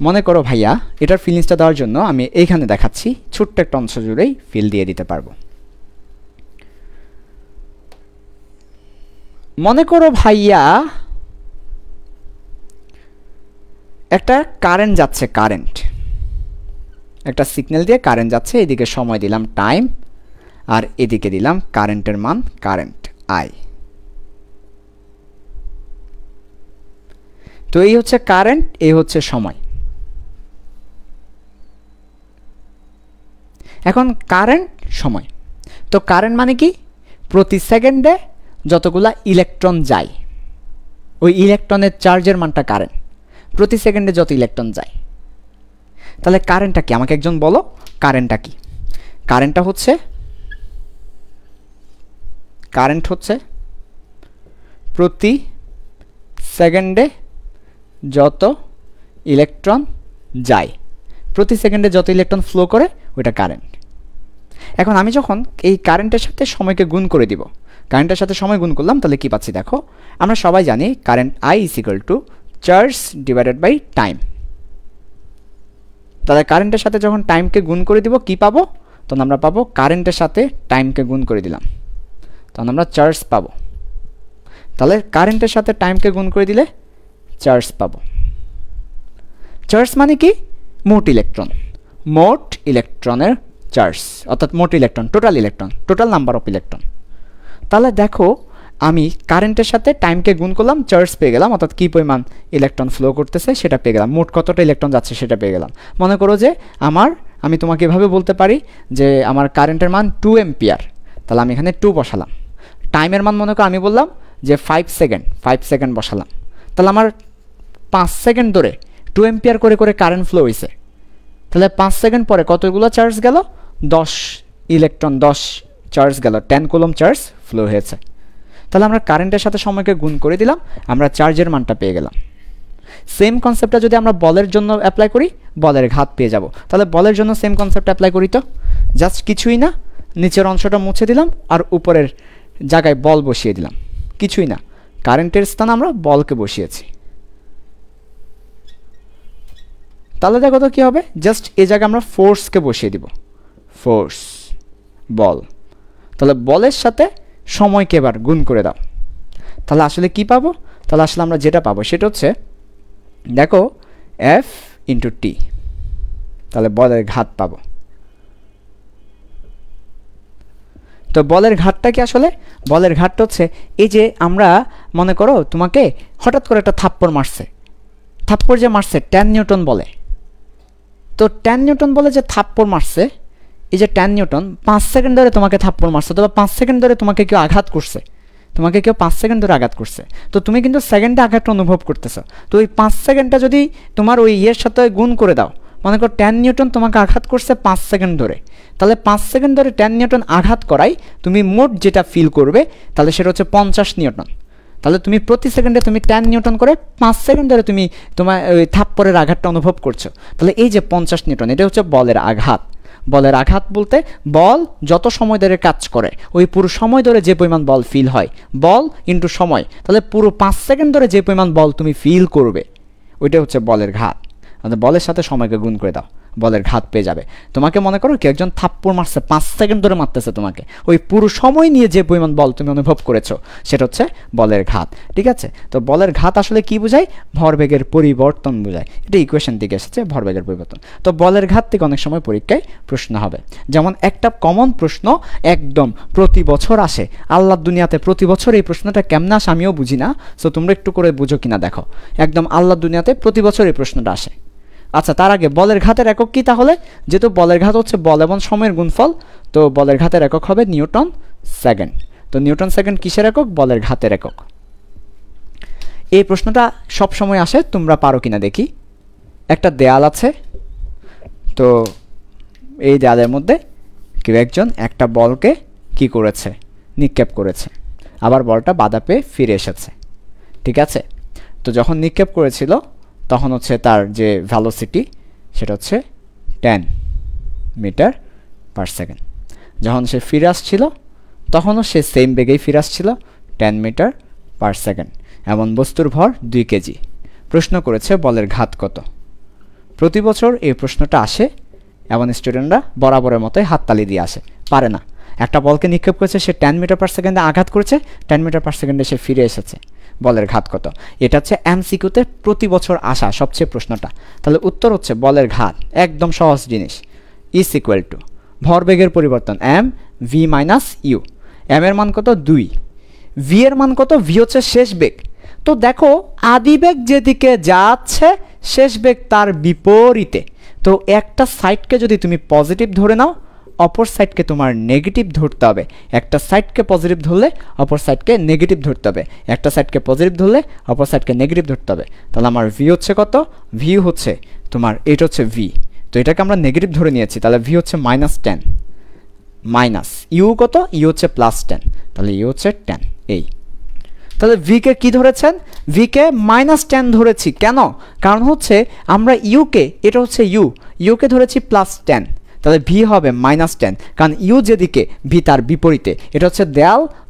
মনে করো ভাইয়া, এটার ফিলিংসটা দেওয়ার জন্য আমি এইখানে দেখাচ্ছি, ছোট্ট একটা অংশ জুড়েই ফিল দিয়ে দিতে পারবো। মনে করো ভাইয়া একটা কারেন্ট যাচ্ছে, কারেন্ট একটা সিগন্যাল দিয়ে কারেন্ট যাচ্ছে, এদিকে সময় দিলাম টাইম, আর এদিকে দিলাম কারেন্টের মান কারেন্ট আই। তো এই হচ্ছে কারেন্ট, এই হচ্ছে সময়। এখন কারেন্ট সময়, তো কারেন্ট মানে কি? প্রতি সেকেন্ডে যতগুলা ইলেকট্রন যায়, ওই ইলেকট্রনের চার্জের মানটা কারেন্ট। প্রতি সেকেন্ডে যত ইলেকট্রন যায়, তাহলে কারেন্টটা কি? আমাকে একজন বলো কারেন্টটা কি? কারেন্ট হচ্ছে প্রতি সেকেন্ডে যত ইলেকট্রন যায়, প্রতি সেকেন্ডে যত ইলেকট্রন ফ্লো করে ওইটা কারেন্ট। এখন আমি যখন এই কারেন্টের সাথে সময়কে গুণ করে দিব, কারেন্টের সাথে সময় গুণ করলাম, তাহলে কি পাচ্ছি দেখো। আমরা সবাই জানি current I is equal to charge divided by time. তাহলে কারেন্টের সাথে যখন টাইমকে গুণ করে দিব কি পাবো? তখন আমরা পাবো কারেন্টের সাথে টাইমকে গুণ করে দিলাম, তখন আমরা চার্জ পাবো। তাহলে কারেন্টের সাথে টাইমকে গুণ করে দিলে চার্জ পাবো। চার্জ মানে কি? মোট ইলেকট্রন, মোট ইলেকট্রনের চার্জ, অর্থাৎ মোট electron, total number of electron. তাহলে দেখো আমি কারেন্টের সাথে টাইমকে গুণ করলাম, চার্জ পেয়ে গেলাম, অর্থাৎ কী পরিমাণ ইলেকট্রন ফ্লো করতেছে সেটা পেয়ে গেলাম, মোট কতটা ইলেকট্রন যাচ্ছে সেটা পেয়ে গেলাম। মনে করো যে আমি তোমাকে এভাবে বলতে পারি যে আমার কারেন্টের মান 2 অ্যাম্পিয়ার, তাহলে আমি এখানে 2 বসালাম। টাইমের মান মনে করো আমি বললাম যে 5 সেকেন্ড বসালাম, তাহলে আমার 5 সেকেন্ড ধরে 2 অ্যাম্পিয়ার করে করে কারেন্ট ফ্লো হয়েছে। তাহলে 5 সেকেন্ড পরে কতগুলো চার্জ গেল? 10 ইলেকট্রন, 10 চার্জ গেল, 10 কুলম চার্জ ফ্লো হয়েছে। তাহলে আমরা কারেন্টের সাথে সময়কে গুণ করে দিলাম, আমরা চার্জের মানটা পেয়ে গেলাম। সেম কনসেপ্টটা যদি আমরা বলের জন্য অ্যাপ্লাই করি, বলের ঘাত পেয়ে যাব। তাহলে বলের জন্য সেম কনসেপ্ট অ্যাপ্লাই করি, তো জাস্ট কিছুই না, নিচের অংশটা মুছে দিলাম আর উপরের জায়গায় বল বসিয়ে দিলাম, কিছুই না, কারেন্টের স্থানে আমরা বলকে বসিয়েছি। তাহলে দেখো তো কী হবে, জাস্ট এই জায়গায় আমরা ফোর্সকে বসিয়ে দিব, ফোর্স বল। তাহলে বলের সাথে সময়কে এবার গুণ করে দাও, তাহলে আসলে কি পাবো? তাহলে আসলে আমরা যেটা পাবো সেটা হচ্ছে দেখো এফ ইন্টু টি, তাহলে বলের ঘাত পাবো। তো বলের ঘাতটা কি? আসলে বলের ঘাতটা হচ্ছে এই যে আমরা মনে করো তোমাকে হঠাৎ করে একটা থাপ্পড় মারছে, থাপ্পড় যে মারছে 10 নিউটন বলে, তো 10 নিউটন বলে যে থাপ্পড় মারছে, এই যে 10 নিউটন 5 সেকেন্ড ধরে তোমাকে থাপ্পড় মারছে, তবে 5 সেকেন্ড ধরে তোমাকে কেউ আঘাত করছে, তোমাকে কেউ 5 সেকেন্ড ধরে আঘাত করছে, তো তুমি কিন্তু সেকেন্ডে আঘাতটা অনুভব করতেছো। তো ওই 5 সেকেন্ডটা যদি তোমার ওই ইয়ের সাথে গুণ করে দাও, মনে করো 10 নিউটন তোমাকে আঘাত করছে 5 সেকেন্ড ধরে, তাহলে 5 সেকেন্ড ধরে 10 নিউটন আঘাত করাই তুমি মোট যেটা ফিল করবে তাহলে সেটা হচ্ছে 50 নিউটন। তাহলে তুমি প্রতি সেকেন্ডে তুমি 10 নিউটন করে 5 সেকেন্ড ধরে তুমি তোমার ওই থাপ্পড়ের আঘাতটা অনুভব করছো, তাহলে এই যে 50 নিউটন এটা হচ্ছে বলের আঘাত। বলের আঘাত বলতে বল যত সময় ধরে কাজ করে ওই পুরো সময় ধরে যে পরিমাণ বল ফিল হয়, বল ইন্টু সময়, তাহলে পুরো 5 সেকেন্ড ধরে যে পরিমাণ বল তুমি ফিল করবে ওইটা হচ্ছে বলের ঘাত। বলের সাথে সময়কে গুণ করে দাও, বলের ঘাত পেয়ে যাবে। তোমাকে মনে করো কি একজন থাপ্পড় মারছে, 5 সেকেন্ড ধরে মারতেছে তোমাকে, ওই পুরো সময় নিয়ে যে পরিমাণ বল তুমি অনুভব করেছো সেটা হচ্ছে বলের ঘাত। ঠিক আছে, তো বলের ঘাত আসলে কি বোঝায়? ভরবেগের পরিবর্তন বোঝায়। এটা ইকুয়েশন থেকে এসেছে, ভরবেগের পরিবর্তন। তো বলের ঘাত থেকে অনেক সময় পরীক্ষায় প্রশ্ন হবে। যেমন একটা কমন প্রশ্ন একদম প্রতি বছর আসে, আল্লাহর দুনিয়াতে প্রতি বছর এই প্রশ্নটা কেমন আসে আমিও বুঝি না, সো তোমরা একটু করে বুঝো কিনা দেখো। একদম আল্লাহর দুনিয়াতে প্রতি বছর এই প্রশ্নটা আসে। আচ্ছা, তার আগে বলের ঘাতের একক কি তাহলে? যেহেতু বলের ঘাত হচ্ছে বল এবং সময়ের গুণফল, তো বলের ঘাতের একক হবে নিউটন সেকেন্ড। তো নিউটন সেকেন্ড কিসের একক? বলের ঘাতের একক। এই প্রশ্নটা সব সময় আসে, তোমরা পারো কিনা দেখি। একটা দেয়াল আছে, তো এই দেয়ালের মধ্যে কেউ একজন একটা বলকে কি করেছে? নিক্ষেপ করেছে, আবার বলটা বাধা পেয়ে ফিরে এসেছে। ঠিক আছে, তো যখন নিক্ষেপ করেছিল তখন হচ্ছে তার যে ভ্যালোসিটি সেটা হচ্ছে 10 মিটার পার সেকেন্ড। যখন সে ফিরে আসছিল তখনও সে সেম বেগেই ফিরে আসছিল 10 মিটার পার সেকেন্ড। এমন বস্তুর ভর 2 কেজি। প্রশ্ন করেছে বলের ঘাত কত? প্রতি বছর এই প্রশ্নটা আসে, এমন স্টুডেন্টরা বরাবরের মতোই হাততালি দিয়ে আসে, পারে না। একটা বলকে নিক্ষেপ করেছে, সে 10 মিটার পার সেকেন্ডে আঘাত করেছে, 10 মিটার পার সেকেন্ডে সে ফিরে এসেছে। বলের ঘাত কত? এটা হচ্ছে এমসিকিউতে প্রতি বছর আসা সবচেয়ে প্রশ্নটা। তাহলে উত্তর হচ্ছে বলের ঘাত, একদম সহজ জিনিস, ইজ ইকুয়াল টু ভরবেগের পরিবর্তন M V minus U. M এর মান কত? 2। ভি এর মান কত? ভি হচ্ছে শেষ বেগ। তো দেখো আদিবেগ যেদিকে যাচ্ছে শেষ বেগ তার বিপরীতে। তো একটা সাইডকে যদি তুমি পজিটিভ ধরে নাও, অপর সাইডকে তোমার নেগেটিভ ধরতে হবে। একটা সাইডকে পজিটিভ ধরলে অপর সাইডকে নেগেটিভ ধরতে হবে, একটা সাইডকে পজিটিভ ধরলে অপর সাইডকে নেগেটিভ ধরতে হবে। তাহলে আমার ভি হচ্ছে কত? ভি হচ্ছে তোমার, এটা হচ্ছে ভি, তো এটাকে আমরা নেগেটিভ ধরে নিয়েছি, তাহলে ভি হচ্ছে -10 মাইনাস ইউ কত? ইউ হচ্ছে +10, তাহলে ইউ হচ্ছে 10। এই তাহলে ভিকে কি ধরেছেন? ভিকে -10 ধরেছি। কেন? কারণ হচ্ছে আমরা ইউকে, এটা হচ্ছে ইউকে ধরেছি +10, তাহলে ভি হবে -10, কারণ ইউ যেদিকে ভি তার বিপরীতে। এটা হচ্ছে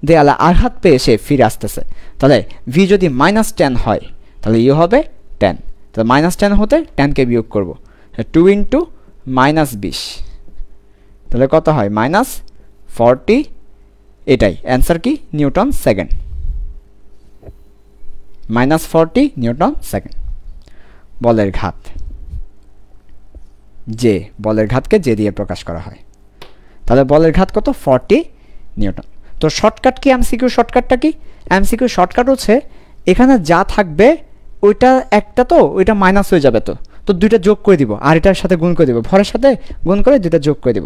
দেয়ালে আঘাত পেয়ে সে ফিরে আসতেছে। তাহলে ভি যদি -10 হয় তাহলে ইউ হবে 10, তাহলে -10 হতে 10কে বিয়োগ করব, 2 × -20, তাহলে কত হয়? -40। এটাই অ্যান্সার কি? Newton second, -40 Newton second. বলের ঘাত, যে বলের ঘাতকে যে দিয়ে প্রকাশ করা হয়। তাহলে বলের ঘাত কত? 40 নিউটন। তো শর্টকাট কি? এমসিকিউ শর্টকাটটা কি? এমসিকিউ শর্টকাট হচ্ছে এখানে যা থাকবে ওইটা একটা, তো ওইটা মাইনাস হয়ে যাবে, তো দুইটা যোগ করে দিব, আর এটার সাথে গুণ করে দিব, ভরের সাথে গুণ করে দুইটা যোগ করে দিব।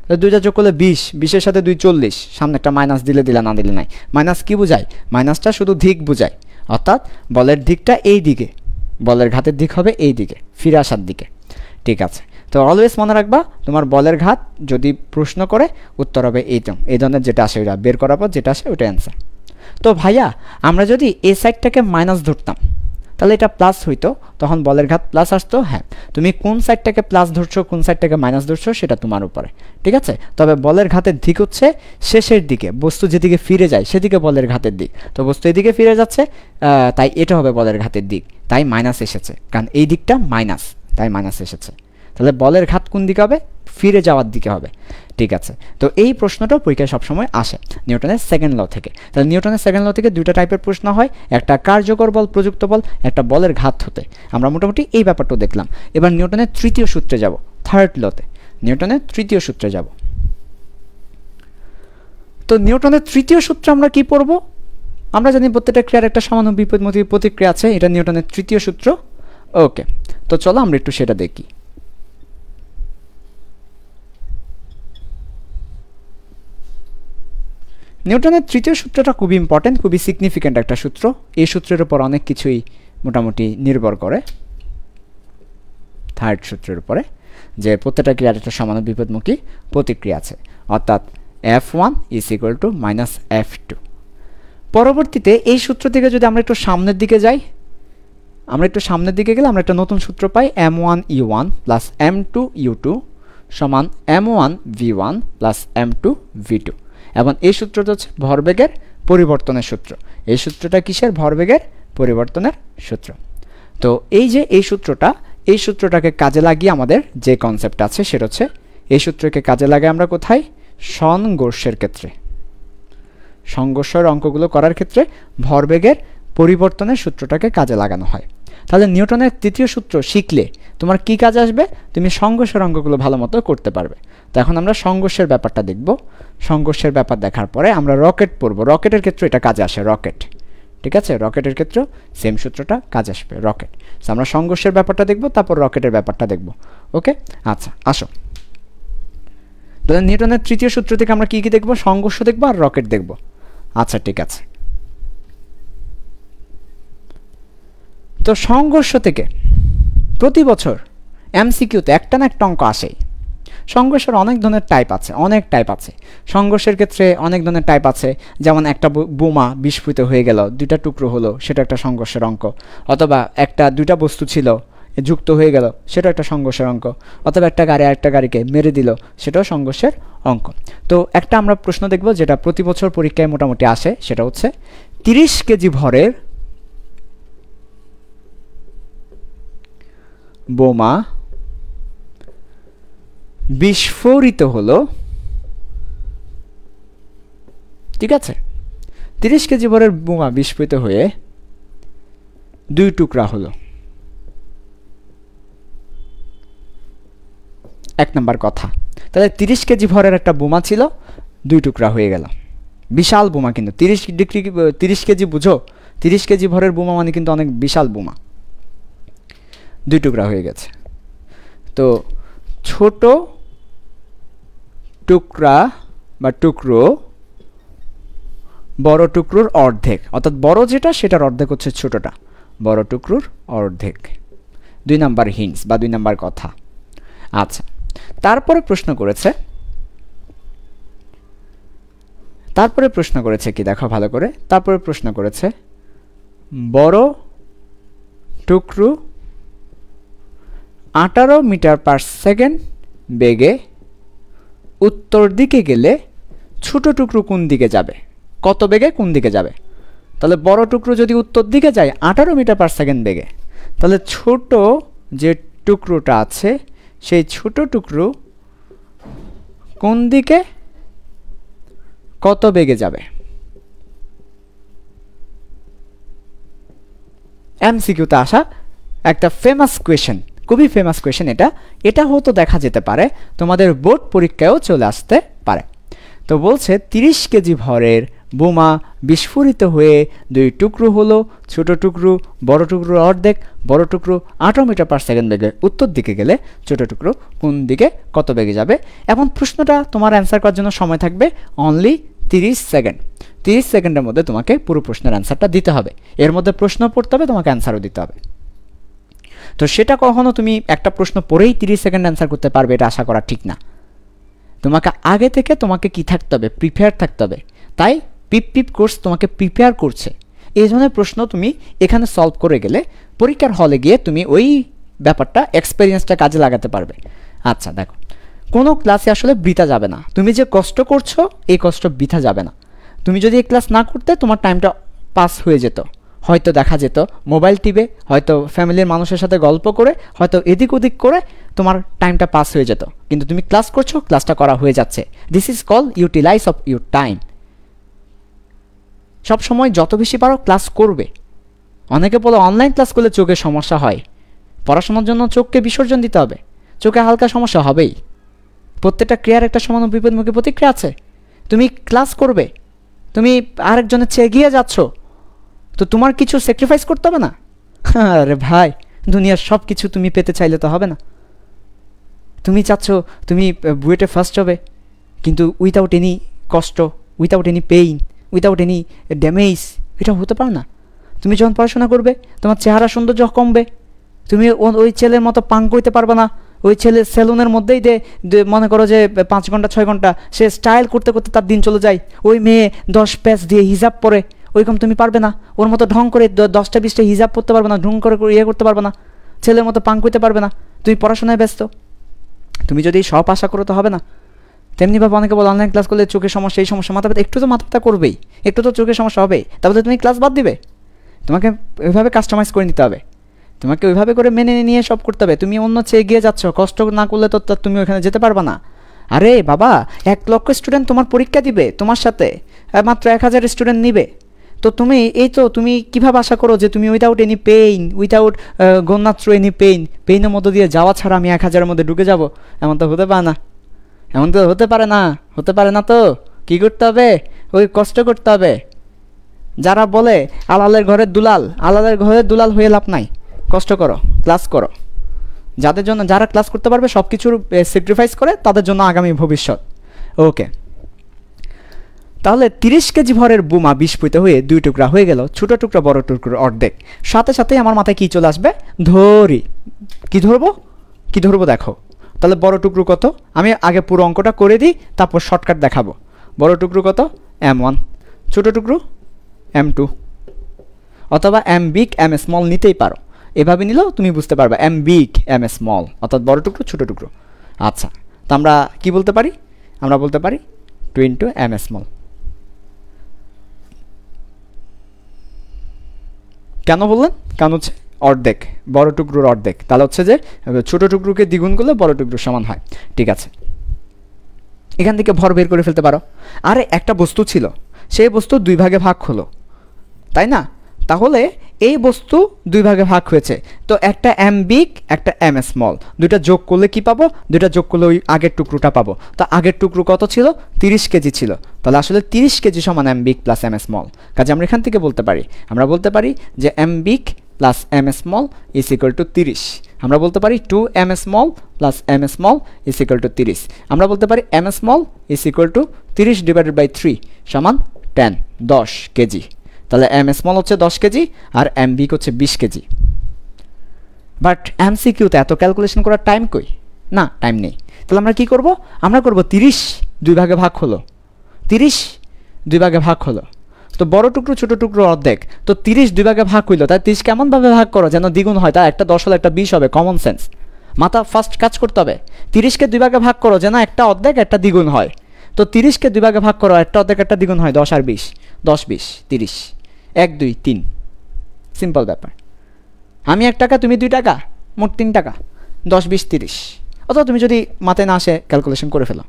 তো দুইটা যোগ করলে 20, 20-এর সাথে 2 40, সামনে একটা মাইনাস দিলে দিলা, না দিলে নাই। মাইনাস কি বোঝায়? মাইনাসটা শুধু দিক বোঝায়, অর্থাৎ বলের দিকটা এই দিকে, বলের ঘাতের দিক হবে এই দিকে, ফিরে আসার দিকে। ঠিক আছে, তো অলওয়েজ মনে রাখবা তোমার বলের ঘাত যদি প্রশ্ন করে উত্তর হবে এই ধরনের যেটা আসে ওইটা বের করার পর যেটা আসে ওইটা অ্যান্সার। তো ভাইয়া আমরা যদি এই সাইডটাকে মাইনাস ধরতাম তাহলে এটা প্লাস হইতো, তখন বলের ঘাত প্লাস আসতো। হ্যাঁ, তুমি কোন সাইডটাকে প্লাস ধরছো কোন সাইডটাকে মাইনাস ধরছো সেটা তোমার উপরে। ঠিক আছে, তবে বলের ঘাতের দিক হচ্ছে শেষের দিকে, বস্তু যেদিকে ফিরে যায় সেদিকে বলের ঘাতের দিক। তো বস্তু এদিকে ফিরে যাচ্ছে, তাই এটা হবে বলের ঘাতের দিক, তাই মাইনাস এসেছে, কারণ এই দিকটা মাইনাস, তাই মাইনাস এসেছে। তাহলে বলের ঘাত কোন দিকে হবে? ফিরে যাওয়ার দিকে হবে। ঠিক আছে, তো এই প্রশ্নটাও পরীক্ষায় সবসময় আসে নিউটনের সেকেন্ড ল থেকে। তাহলে নিউটনের সেকেন্ড ল থেকে দুইটা টাইপের প্রশ্ন হয়, একটা কার্যকর বল প্রযুক্ত বল, একটা বলের ঘাত হতে। আমরা মোটামুটি এই ব্যাপারটাও দেখলাম। এবার নিউটনের তৃতীয় সূত্রে যাব, থার্ড লতে। নিউটনের তৃতীয় সূত্রে যাব। তো নিউটনের তৃতীয় সূত্রে আমরা কি পড়ব? আমরা জানি প্রত্যেকটা ক্রিয়ার একটা সামান্য বিপরীতমুখী প্রতিক্রিয়া আছে, এটা নিউটনের তৃতীয় সূত্র। ওকে, তো চলো আমরা একটু সেটা দেখি। নিউটনের তৃতীয় সূত্রটা খুবই ইম্পর্টেন্ট, খুবই সিগনিফিক্যান্ট একটা সূত্র। এই সূত্রের উপর অনেক কিছুই মোটামুটি নির্ভর করে, থার্ড সূত্রের উপরে, যে প্রত্যেকটা ক্রিয়ার একটা সমান বিপরীতমুখী প্রতিক্রিয়া আছে, অর্থাৎ F1 = -F2। পরবর্তীতে এই সূত্র থেকে যদি আমরা একটু সামনের দিকে যাই, আমরা একটু সামনের দিকে গেলে আমরা একটা নতুন সূত্র পাই, M1 U1 + M2 U2 সমান m1v1 প্লাস m2 v2 এবং এই সূত্রটা হচ্ছে ভরবেগের পরিবর্তনের সূত্র। এই সূত্রটা কিসের? ভরবেগের পরিবর্তনের সূত্র। তো এই যে এই সূত্রটাকে কাজে লাগিয়ে আমাদের যে কনসেপ্ট আছে সেটা হচ্ছে এই সূত্রকে কাজে লাগাই আমরা কোথায়? সংঘর্ষের ক্ষেত্রে। সংঘর্ষের অঙ্কগুলো করার ক্ষেত্রে ভরবেগের পরিবর্তনের সূত্রটাকে কাজে লাগানো হয়। তাহলে নিউটনের তৃতীয় সূত্র শিখলে তোমার কি কাজ আসবে? তুমি সংঘর্ষের অঙ্কগুলো ভালো মতো করতে পারবে। তো এখন আমরা সংঘর্ষের ব্যাপারটা দেখব। সংঘর্ষের ব্যাপার দেখার পরে আমরা রকেট পড়ব। রকেটের ক্ষেত্রে এটা কাজে আসে, রকেট। ঠিক আছে, রকেটের ক্ষেত্রেও সেম সূত্রটা কাজে আসবে, রকেট। তো আমরা সংঘর্ষের ব্যাপারটা দেখব, তারপর রকেটের ব্যাপারটা দেখব। ওকে, আচ্ছা আসো। তাহলে নিউটনের তৃতীয় সূত্র থেকে আমরা কি কি দেখব? সংঘর্ষ দেখব আর রকেট দেখব। আচ্ছা ঠিক আছে। তো সংঘর্ষ থেকে প্রতি বছর এমসিকিউতে একটা না একটা অঙ্ক আসেই। সংঘর্ষের অনেক ধরনের টাইপ আছে, সংঘর্ষের ক্ষেত্রে অনেক ধরনের টাইপ আছে। যেমন একটা বোমা বিস্ফোরিত হয়ে গেল, দুইটা টুকরো হলো, সেটা একটা সংঘর্ষের অঙ্ক। অথবা দুইটা বস্তু ছিল, যুক্ত হয়ে গেল, সেটা একটা সংঘর্ষের অঙ্ক। অথবা একটা গাড়ি আরেকটা গাড়িকে মেরে দিল, সেটাও সংঘর্ষের অঙ্ক। তো একটা আমরা প্রশ্ন দেখব যেটা প্রতি বছর পরীক্ষায় মোটামুটি আসে, সেটা হচ্ছে 30 কেজি ভরের বোমা বিস্ফোরিত হলো। ঠিক আছে, 30 কেজি ভরের বোমা বিস্ফোরিত হয়ে 2 টুকরা হলো। 1 নম্বর কথা। তাহলে 30 কেজি ভরের একটা বোমা ছিল, 2 টুকরা হয়ে গেল। বিশাল বোমা, কিন্তু 30 কেজি বুঝো, 30 কেজি ভরের বোমা মানে কিন্তু অনেক বিশাল বোমা। 2 টুকরা হয়ে গেছে। তো ছোট টুকরা বা টুকরো বড় টুকরোর অর্ধেক, অর্থাৎ বড় যেটা সেটার অর্ধেক হচ্ছে ছোটটা, বড় টুকরোর অর্ধেক। 2 নাম্বার হিন্টস বা 2 নাম্বার কথা। আচ্ছা, তারপরে প্রশ্ন করেছে কি দেখো ভালো করে। তারপরে প্রশ্ন করেছে বড় টুকরো 18 মিটার পার সেকেন্ড বেগে উত্তর দিকে গেলে ছোট টুকরো কোন দিকে যাবে? কত বেগে কোন দিকে যাবে? তাহলে বড় টুকরো যদি উত্তর দিকে যায় 18 মিটার পার সেকেন্ড বেগে, তাহলে ছোট যে টুকরোটা আছে সেই ছোট টুকরো কোন দিকে কত বেগে যাবে? এমসিকিউতে আসা একটা ফেমাস কোয়েশ্চেন, খুবই ফেমাস কোয়েশ্চেন। এটা হয়তো দেখা যেতে পারে তোমাদের বোর্ড পরীক্ষায়ও চলে আসতে পারে। তো বলছে 30 কেজি ভরের বোমা বিস্ফোরিত হয়ে 2 টুকরো হলো, ছোট টুকরো বড় টুকরোর অর্ধেক, বড় টুকরো 18 মিটার পার সেকেন্ড বেগে উত্তর দিকে গেলে ছোট টুকরো কোন দিকে কত বেগে যাবে? এবং প্রশ্নটা তোমার অ্যান্সার করার জন্য সময় থাকবে অনলি 30 সেকেন্ড। 30 সেকেন্ডের মধ্যে তোমাকে পুরো প্রশ্নের অ্যান্সারটা দিতে হবে। এর মধ্যে প্রশ্ন পড়তে হবে, তোমাকে অ্যান্সারও দিতে হবে। তো সেটা কখনো তুমি একটা প্রশ্ন পড়েই 30 সেকেন্ড অ্যান্সার করতে পারবে এটা আশা করা ঠিক না। তোমাকে আগে থেকে কি থাকতে হবে? প্রিপেয়ার থাকতে হবে। তাই পিপ কোর্স তোমাকে প্রিপেয়ার করছে। এই ধরনের প্রশ্ন তুমি এখানে সলভ করে গেলে পরীক্ষার হলে গিয়ে তুমি ওই ব্যাপারটা এক্সপেরিয়েন্সটা কাজে লাগাতে পারবে। আচ্ছা দেখো, কোনো ক্লাসে আসলে বৃথা যাবে না। তুমি যে কষ্ট করছো এই কষ্ট বৃথা যাবে না। তুমি যদি এই ক্লাস না করতে তোমার টাইমটা পাস হয়ে যেত, হয়তো দেখা যেত মোবাইল টিপে, হয়তো ফ্যামিলির মানুষের সাথে গল্প করে, হয়তো এদিক ওদিক করে তোমার টাইমটা পাস হয়ে যেত। কিন্তু তুমি ক্লাস করছো, ক্লাসটা করা হয়ে যাচ্ছে। This is call utilise of your time. সব সময় যত বেশি পারো ক্লাস করবে। অনেকে বলে অনলাইন ক্লাস করলে চোখের সমস্যা হয়। পড়াশোনার জন্য চোখকে বিসর্জন দিতে হবে। চোখে হালকা সমস্যা হবেই। প্রত্যেকটা ক্রিয়ার একটা সমান বিপদমুখী প্রতিক্রিয়া আছে। তুমি ক্লাস করবে, তুমি আরেকজনের চেয়ে এগিয়ে যাচ্ছ, তো তোমার কিছু স্যাক্রিফাইস করতে হবে না? আরে ভাই, দুনিয়ার সব কিছু তুমি পেতে চাইলে তো হবে না। তুমি চাচ্ছ তুমি বুয়েটে ফার্স্ট হবে, কিন্তু উইথাউট এনি কষ্ট, without any pain, without any damage, এটা হতে পারে না। তুমি যখন পড়াশোনা করবে তোমার চেহারা সৌন্দর্য কমবে, তুমি ওই ছেলের মতো পাং করতে পারবে না। ওই ছেলে সেলুনের মধ্যেই মনে করো যে 5 ঘন্টা 6 ঘন্টা সে স্টাইল করতে করতে তার দিন চলে যায়। ওই মেয়ে 10 প্যাচ দিয়ে হিজাব পরে, ওইরকম তুমি পারবে না। ওর মতো ঢং করে 10টা 20টা হিজাব পড়তে পারবে না, ঢং করে করতে পারবে না, ছেলের মতো পাং করতে পারবে না। তুমি পড়াশোনায় ব্যস্ত। তুমি যদি সব আশা করো তো হবে না। তেমনিভাবে অনেকে বলে অনলাইন ক্লাস করলে চোখের সমস্যা, এই সমস্যা, মাথা ব্যথা, একটু তো মাথা ব্যথা করবেই, একটু তো চোখের সমস্যা হবেই, তাহলে তুমি ক্লাস বাদ দিবে? তোমাকে ওইভাবে কাস্টমাইজ করে নিতে হবে, তোমাকে ওইভাবে করে মেনে নিয়ে সব করতে হবে। তুমি অন্য চেয়ে এগিয়ে যাচ্ছ, কষ্ট না করলে তো তুমি ওখানে যেতে পারবে না। আরে বাবা, 1 লক্ষ স্টুডেন্ট তোমার পরীক্ষা দিবে, তোমার সাথে মাত্র 1000 স্টুডেন্ট নিবে, তো তুমি তুমি কীভাবে আশা করো যে তুমি without any pain, without going through any পেইনের মধ্য দিয়ে যাওয়া ছাড়া আমি 1000-এর মধ্যে ঢুকে যাব? এমন তো হতে পারে না, এমন তো হতে পারে না, হতে পারে না। তো কী করতে হবে? ওই কষ্ট করতে হবে। যারা বলে আলালের ঘরের দুলাল, আলালের ঘরের দুলাল হয়ে লাভ নাই, কষ্ট করো, ক্লাস করো। যাদের জন্য, যারা ক্লাস করতে পারবে, সব কিছুর স্যাক্রিফাইস করে, তাদের জন্য আগামী ভবিষ্যৎ। ওকে, তাহলে 30 কেজি ভরের বোমা বিস্ফোরিত হয়ে 2 টুকরা হয়ে গেল, ছোট টুকরা বড় টুকরোর অর্ধেক। সাথে সাথেই আমার মাথায় কি চলে আসবে? ধরি। কি ধরবো দেখো। তাহলে বড় টুকরো কত? আমি আগে পুরো অঙ্কটা করে দিই, তারপর শর্টকাট দেখাবো। বড় টুকরো কত? m1, ছোট টুকরো m2, অথবা m বিগ m স্মল নিতেই পারো। এভাবে নিলেও তুমি বুঝতে পারবে, m বিগ m স্মল, অর্থাৎ বড় টুকরো ছোট টুকরো। আচ্ছা, তো আমরা কি বলতে পারি? আমরা বলতে পারি 2 × m স্মল। কেন বললেন? কারণ হচ্ছে অর্ধেক, বড় টুকরোর অর্ধেক। তাহলে হচ্ছে যে ছোট টুকরোকে দ্বিগুণ করলে বড় টুকরো সমান হয়। ঠিক আছে, এখান থেকে ভর বের করে ফেলতে পারো। আরে একটা বস্তু ছিল, সেই বস্তু 2 ভাগে ভাগ হলো, তাই না? তাহলে এই বস্তু 2 ভাগে ভাগ হয়েছে, তো একটা m বিগ, একটা m স্মল, দুইটা যোগ করলে কি পাবো? দুইটা যোগ করলে ওই আগের টুকরোটা পাবো। তো আগের টুকরো কত ছিল? 30 কেজি ছিল। তাহলে আসলে 30 কেজি সমান m big plus m small. কাজে আমরা এখান থেকে বলতে পারি, আমরা বলতে পারি যে m big plus m small is equal two 30। আমরা বলতে পারি 2m small plus m small is equal two 30। আমরা বলতে পারি m small is equal two 30/3 সমান 10 কেজি। তাহলে m স্মল হচ্ছে 10 কেজি আর m বিগ হচ্ছে 20 কেজি। বাট MCQতে এত ক্যালকুলেশন করার টাইম কই? না, টাইম নেই। তাহলে আমরা কি করব? আমরা করব 30 2 ভাগে ভাগ হলো, 30 2 ভাগে ভাগ হলো, তো বড় টুকরো ছোট টুকরো অর্ধেক, তো 30 2 ভাগে ভাগ হইলো, তাই 30 কেমনভাবে ভাগ করো যেন দ্বিগুণ হয়, তা একটা 10 হলে একটা 20 হবে। কমন সেন্স, মাথা ফার্স্ট কাজ করতে হবে। 30কে 2 ভাগে ভাগ করো যেন একটা অর্ধেক একটা দ্বিগুণ হয়, তো 30কে 2 ভাগে ভাগ করো, একটা অর্ধেক একটা দ্বিগুণ হয়, 10 আর 20, 10 20 30, 1 2 3, সিম্পল ব্যাপার। আমি 1 টাকা, তুমি 2 টাকা, মোট 3 টাকা, 10 20 30। অথবা তুমি যদি মাথায় না আসে ক্যালকুলেশন করে ফেলো।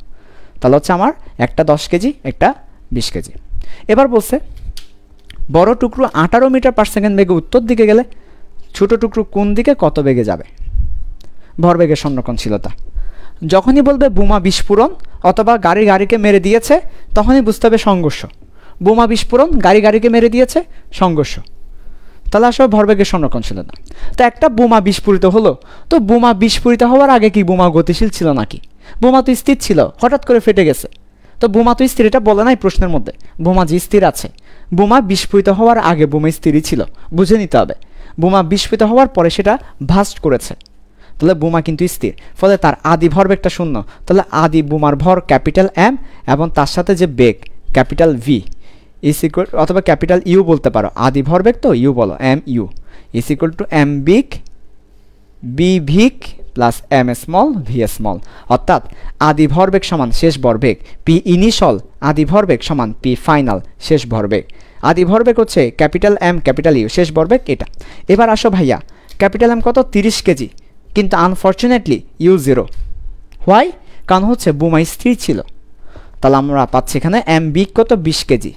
তাহলে হচ্ছে আমার একটা 10 কেজি, একটা 20 কেজি। এবার বলছে বড় টুকরো 18 মিটার পার সেকেন্ড বেগে উত্তর দিকে গেলে ছোট টুকরো কোন দিকে কত বেগে যাবে? ভরবেগের সংরক্ষণশীলতা। যখনই বলবে বোমা বিস্ফোরণ অথবা গাড়িকে মেরে দিয়েছে, তখনই বুঝতে হবে সংঘর্ষ। বোমা বিস্ফোরণ, গাড়িকে মেরে দিয়েছে, সংঘর্ষ। তাহলে আসলে ভরবেগের সংরক্ষণশীলতা। তো একটা বোমা বিস্ফোরিত হলো, তো বোমা বিস্ফোরিত হওয়ার আগে কি বোমা গতিশীল ছিল নাকি? বোমা তো স্থির ছিল, হঠাৎ করে ফেটে গেছে। তো বোমা তো স্থির, এটা বলে নাই প্রশ্নের মধ্যে। বোমা যে স্থির আছে, বোমা বিস্ফোরিত হওয়ার আগে বোমা স্থিরই ছিল, বুঝে নিতে হবে। বোমা বিস্ফোরিত হওয়ার পরে সেটা ভাস্ট করেছে, তাহলে বোমা কিন্তু স্থির, ফলে তার আদি ভরবেগটা শূন্য। তাহলে আদি বোমার ভর ক্যাপিটাল M এবং তার সাথে যে বেগ ক্যাপিটাল V ইজ ইকুয়াল, অথবা ক্যাপিটাল ইউ বলতে পারো, আদি ভরবেগ তো ইউ বলো, MU is equal two M big B big plus M small V small. অর্থাৎ আদি ভরবেগ সমান শেষ ভরবেগ, P ইনিশিয়াল আদি ভরবেগ সমান P ফাইনাল শেষ ভরবেগ। আদি ভরবেগ হচ্ছে ক্যাপিটাল M ক্যাপিটাল ইউ, শেষ ভরবেগ এটা। এবার আসো ভাইয়া, ক্যাপিটাল M কত? 30 কেজি, কিন্তু আনফর্চুনেটলি ইউ 0। হোয়াই? কারণ হচ্ছে বোমা স্থির ছিল। তাহলে আমরা পাচ্ছি এখানে M বিগ কত? 20 কেজি,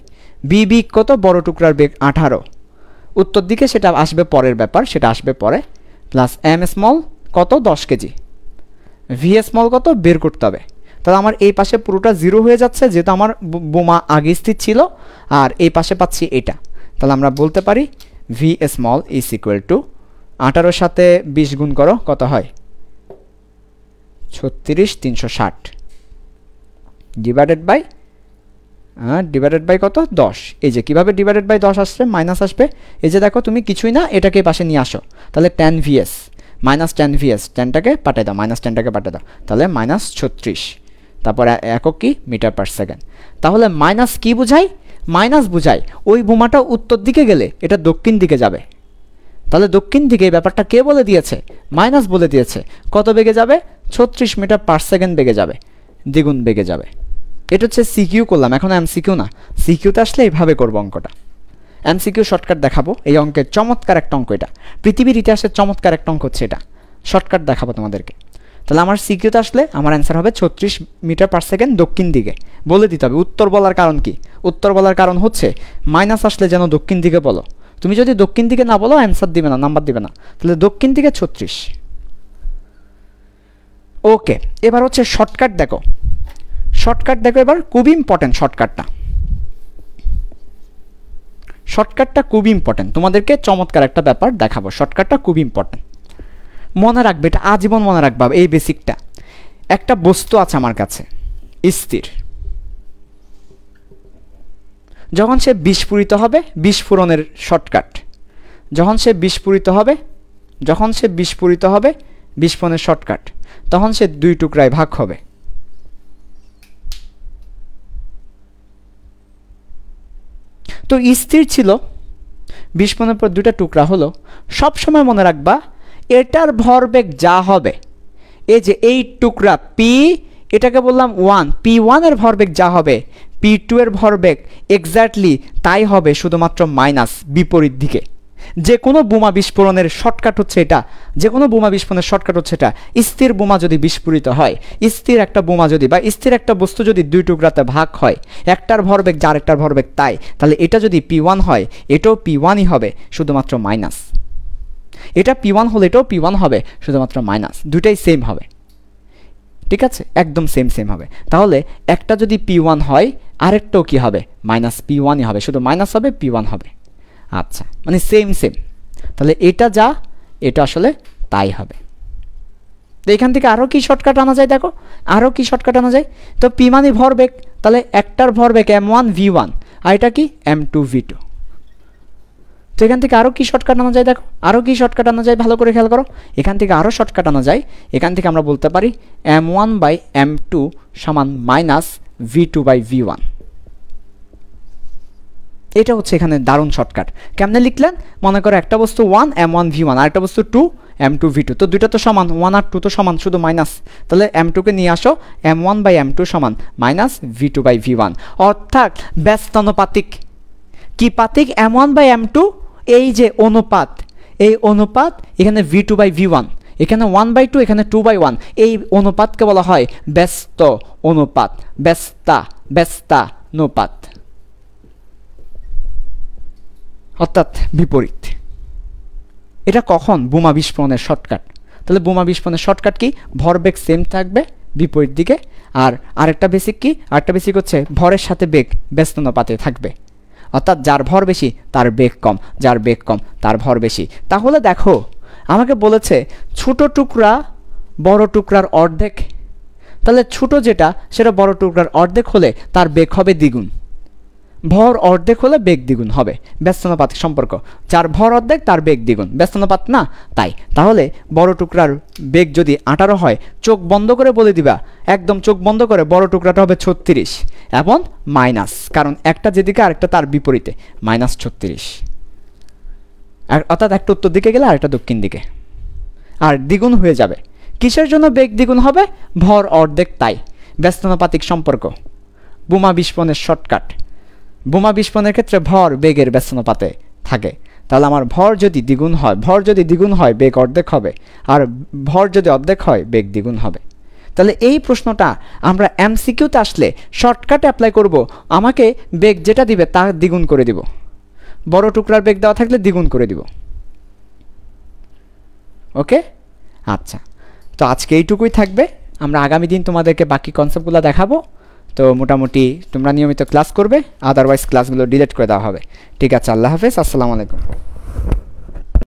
B বিগ কত? বড় টুকরার বেগ 18। উত্তর দিকে সেটা আসবে পরের ব্যাপার, সেটা আসবে পরে। প্লাস M স্মল কত? 10 কেজি, V স্মল কত? বের করতে হবে। তাহলে আমার এই পাশে পুরোটা 0 হয়ে যাচ্ছে, যেহেতু আমার বোমা আগে স্থির ছিল, আর এই পাশে পাচ্ছি এটা। তাহলে আমরা বলতে পারি V small is equal two 18 সাথে 20 গুণ করো, কত হয়? 36 360 ডিভাইডেড বাই কত? 10। এই যে কিভাবে ডিভাইডেড বাই 10 আসছে, মাইনাস আসবে। এই যে দেখো, তুমি কিছুই না, এটাকে পাশে নিয়ে আসো। তাহলে 10 VS মাইনাস 10 VS, 10টাকে পাঠিয়ে দাও, মাইনাস 10টাকে পাঠিয়ে দাও, তাহলে মাইনাস 36। তারপর একক কি? Metre per second. তাহলে মাইনাস কি বোঝায়? মাইনাস বোঝায় ওই বোমাটা উত্তর দিকে গেলে এটা দক্ষিণ দিকে যাবে। তাহলে দক্ষিণ দিকে এই ব্যাপারটা কে বলে দিয়েছে? মাইনাস বলে দিয়েছে। কত বেগে যাবে? 36 মিটার পার সেকেন্ড বেগে যাবে, দ্বিগুণ বেগে যাবে। এটা হচ্ছে সিকিউ করলাম, এখন এমসিকিউ না। সিকিউতে আসলে এইভাবে করবো অঙ্কটা। এমসিকিউ শর্টকাট দেখাবো, এই অঙ্কের চমৎকার একটা অঙ্ক এটা, পৃথিবীর ইতিহাসের চমৎকার একটা অঙ্ক হচ্ছে এটা, শর্টকাট দেখাবো তোমাদেরকে। তাহলে আমার সিকিউতে আসলে আমার অ্যান্সার হবে 36 মিটার পার সেকেন্ড দক্ষিণ দিকে। বলে দিতে হবে উত্তর বলার কারণ কি, উত্তর বলার কারণ হচ্ছে মাইনাস আসলে যেন দক্ষিণ দিকে বলো। তুমি যদি দক্ষিণ দিকে না বলো অ্যান্সার দিবে না, নাম্বার দিবে না। তাহলে দক্ষিণ দিকে 36। ওকে, এবার হচ্ছে শর্টকাট দেখো, শর্টকাট দেখো এবার, খুব ইম্পর্টেন্ট শর্টকাটটা, শর্টকাটটা খুব ইম্পর্টেন্ট, তোমাদেরকে চমৎকার একটা ব্যাপার দেখাবো। শর্টকাটটা খুব ইম্পর্টেন্ট, মনে রাখবে এটা, আজীবন মনে রাখবা এই বেসিকটা। একটা বস্তু আছে আমার কাছে স্থির, যখন সে বিস্ফোরিত হবে, বিস্ফোরণের শর্টকাট, যখন সে বিস্ফোরিত হবে, যখন সে বিস্ফোরিত হবে বিস্ফোরণের শর্টকাট, তখন সে 2 টুকরায় ভাগ হবে। তো স্থির ছিল, বিস্ফোরণের পর 2টা টুকরা হলো। সব সময় মনে রাখবা এটার ভরবেগ যা হবে, এই যে এই টুকরা পি, এটাকে বললাম 1, P1 এর ভরবেগ যা হবে P2 এর ভরবেগ এক্স্যাক্টলি তাই হবে, শুধুমাত্র মাইনাস বিপরীত দিকে। যে কোনো বোমা বিস্ফোরণের শর্টকাট হচ্ছে এটা, যে কোনো বোমা বিস্ফোরণের শর্টকাট হচ্ছে এটা। স্থির বোমা যদি বিস্ফোরিত হয়, স্থির একটা বোমা যদি বা স্থির একটা বস্তু যদি 2 টুকরাতে ভাগ হয়, একটার ভরবেগ যার একটার ভরবেগ তাই, তাহলে এটা যদি P1 হয় এটাও P1ই হবে, শুধুমাত্র মাইনাস। এটা P1 হলে এটাও P1 হবে, শুধুমাত্র মাইনাস, দুটাই সেম হবে। ঠিক আছে, একদম সেম সেম হবে। তাহলে একটা যদি P1 হয় আরেকটাও কি হবে, মাইনাস P1ই হবে, শুধু মাইনাস হবে, P1 হবে। আচ্ছা, মানে সেম সেম। তাহলে এটা যা, এটা আসলে তাই হবে। তো এখান থেকে আরও কি শর্টকাট আনা যায় দেখো, আরও কি শর্টকাট আনা যায়। তো P মানে ভরবেগ, তাহলে একটার ভরবেগ M1 V1 আর এটা কি M2 V2। তো এখান থেকে আরও কি শর্টকাট আনা যায় দেখো, আরও কি শর্টকাট আনা যায়, ভালো করে খেয়াল করো। এখান থেকে আরও শর্টকাট আনা যায়, এখান থেকে আমরা বলতে পারি M1/M2 সমান মাইনাস V2/V1। এটা হচ্ছে এখানে দারুণ শর্টকাট। কেমনে লিখলেন, মনে করো একটা বস্তু 1 M1 V1 আর একটা বস্তু 2 M2 V2, তো দুইটা তো সমান, 1 আর 2 তো সমান, শুধু মাইনাস। তাহলে M2কে নিয়ে আসো, M1/M2 সমান মাইনাস V2/V1, অর্থাৎ ব্যস্তানুপাতিক। কি পাতিক, M1/M2, এই যে অনুপাত, এই অনুপাত এখানে V2/V1, এখানে 1/2, এখানে 2/1, এই অনুপাতকে বলা হয় ব্যস্ত অনুপাত, ব্যস্তানুপাত, অর্থাৎ বিপরীত। এটা কখন, বোমা বিস্ফোরণের শর্টকাট। তাহলে বোমা বিস্ফোরণের শর্টকাট কি, ভরবেগ সেম থাকবে বিপরীত দিকে, আর আরেকটা বেসিক কি, আরেকটা বেসিক হচ্ছে ভরের সাথে বেগ ব্যস্তানুপাতে থাকবে, অর্থাৎ যার ভর বেশি তার বেগ কম, যার বেগ কম তার ভর বেশি। তাহলে দেখো আমাকে বলেছে ছোট টুকরা বড় টুকরার অর্ধেক, তাহলে ছোট যেটা সেটা বড় টুকরার অর্ধেক হলে তার বেগ হবে দ্বিগুণ, ভর অর্ধেক হলে বেগ দ্বিগুণ হবে, ব্যস্তানুপাতিক সম্পর্ক। যার ভর অর্ধেক তার বেগ দ্বিগুণ, ব্যস্তানুপাত না তাই। তাহলে বড় টুকরার বেগ যদি 18 হয়, চোখ বন্ধ করে বলে দিবা, একদম চোখ বন্ধ করে, বড় টুকরাটা হবে 36 এবং মাইনাস, কারণ একটা যেদিকে আরেকটা তার বিপরীতে, মাইনাস 36, অর্থাৎ একটা উত্তর দিকে গেলে আরেকটা দক্ষিণ দিকে, আর দ্বিগুণ হয়ে যাবে। কিসের জন্য বেগ দ্বিগুণ হবে, ভর অর্ধেক তাই, ব্যস্তানুপাতিক সম্পর্ক। বোমা বিস্ফোরণের শর্টকাট, বোমা বিস্ফোরণের ক্ষেত্রে ভর বেগের ব্যস্তানুপাতে থাকে। তাহলে আমার ভর যদি দ্বিগুণ হয়, ভর যদি দ্বিগুণ হয় বেগ অর্ধেক হবে, আর ভর যদি অর্ধেক হয় বেগ দ্বিগুণ হবে। তাহলে এই প্রশ্নটা আমরা এমসিকিউতে আসলে শর্টকাটে অ্যাপ্লাই করব, আমাকে বেগ যেটা দিবে তা দ্বিগুণ করে দিব, বড় টুকরার বেগ দেওয়া থাকলে দ্বিগুণ করে দিব। ওকে, আচ্ছা, তো আজকে এইটুকুই থাকবে, আমরা আগামী দিন তোমাদেরকে বাকি কনসেপ্টগুলো দেখাবো। তো মোটামুটি তোমরা নিয়মিত ক্লাস করবে, আদারওয়াইজ ক্লাসগুলো ডিলিট করে দেওয়া হবে। ঠিক আছে, আল্লাহ হাফেজ, আসসালামু আলাইকুম।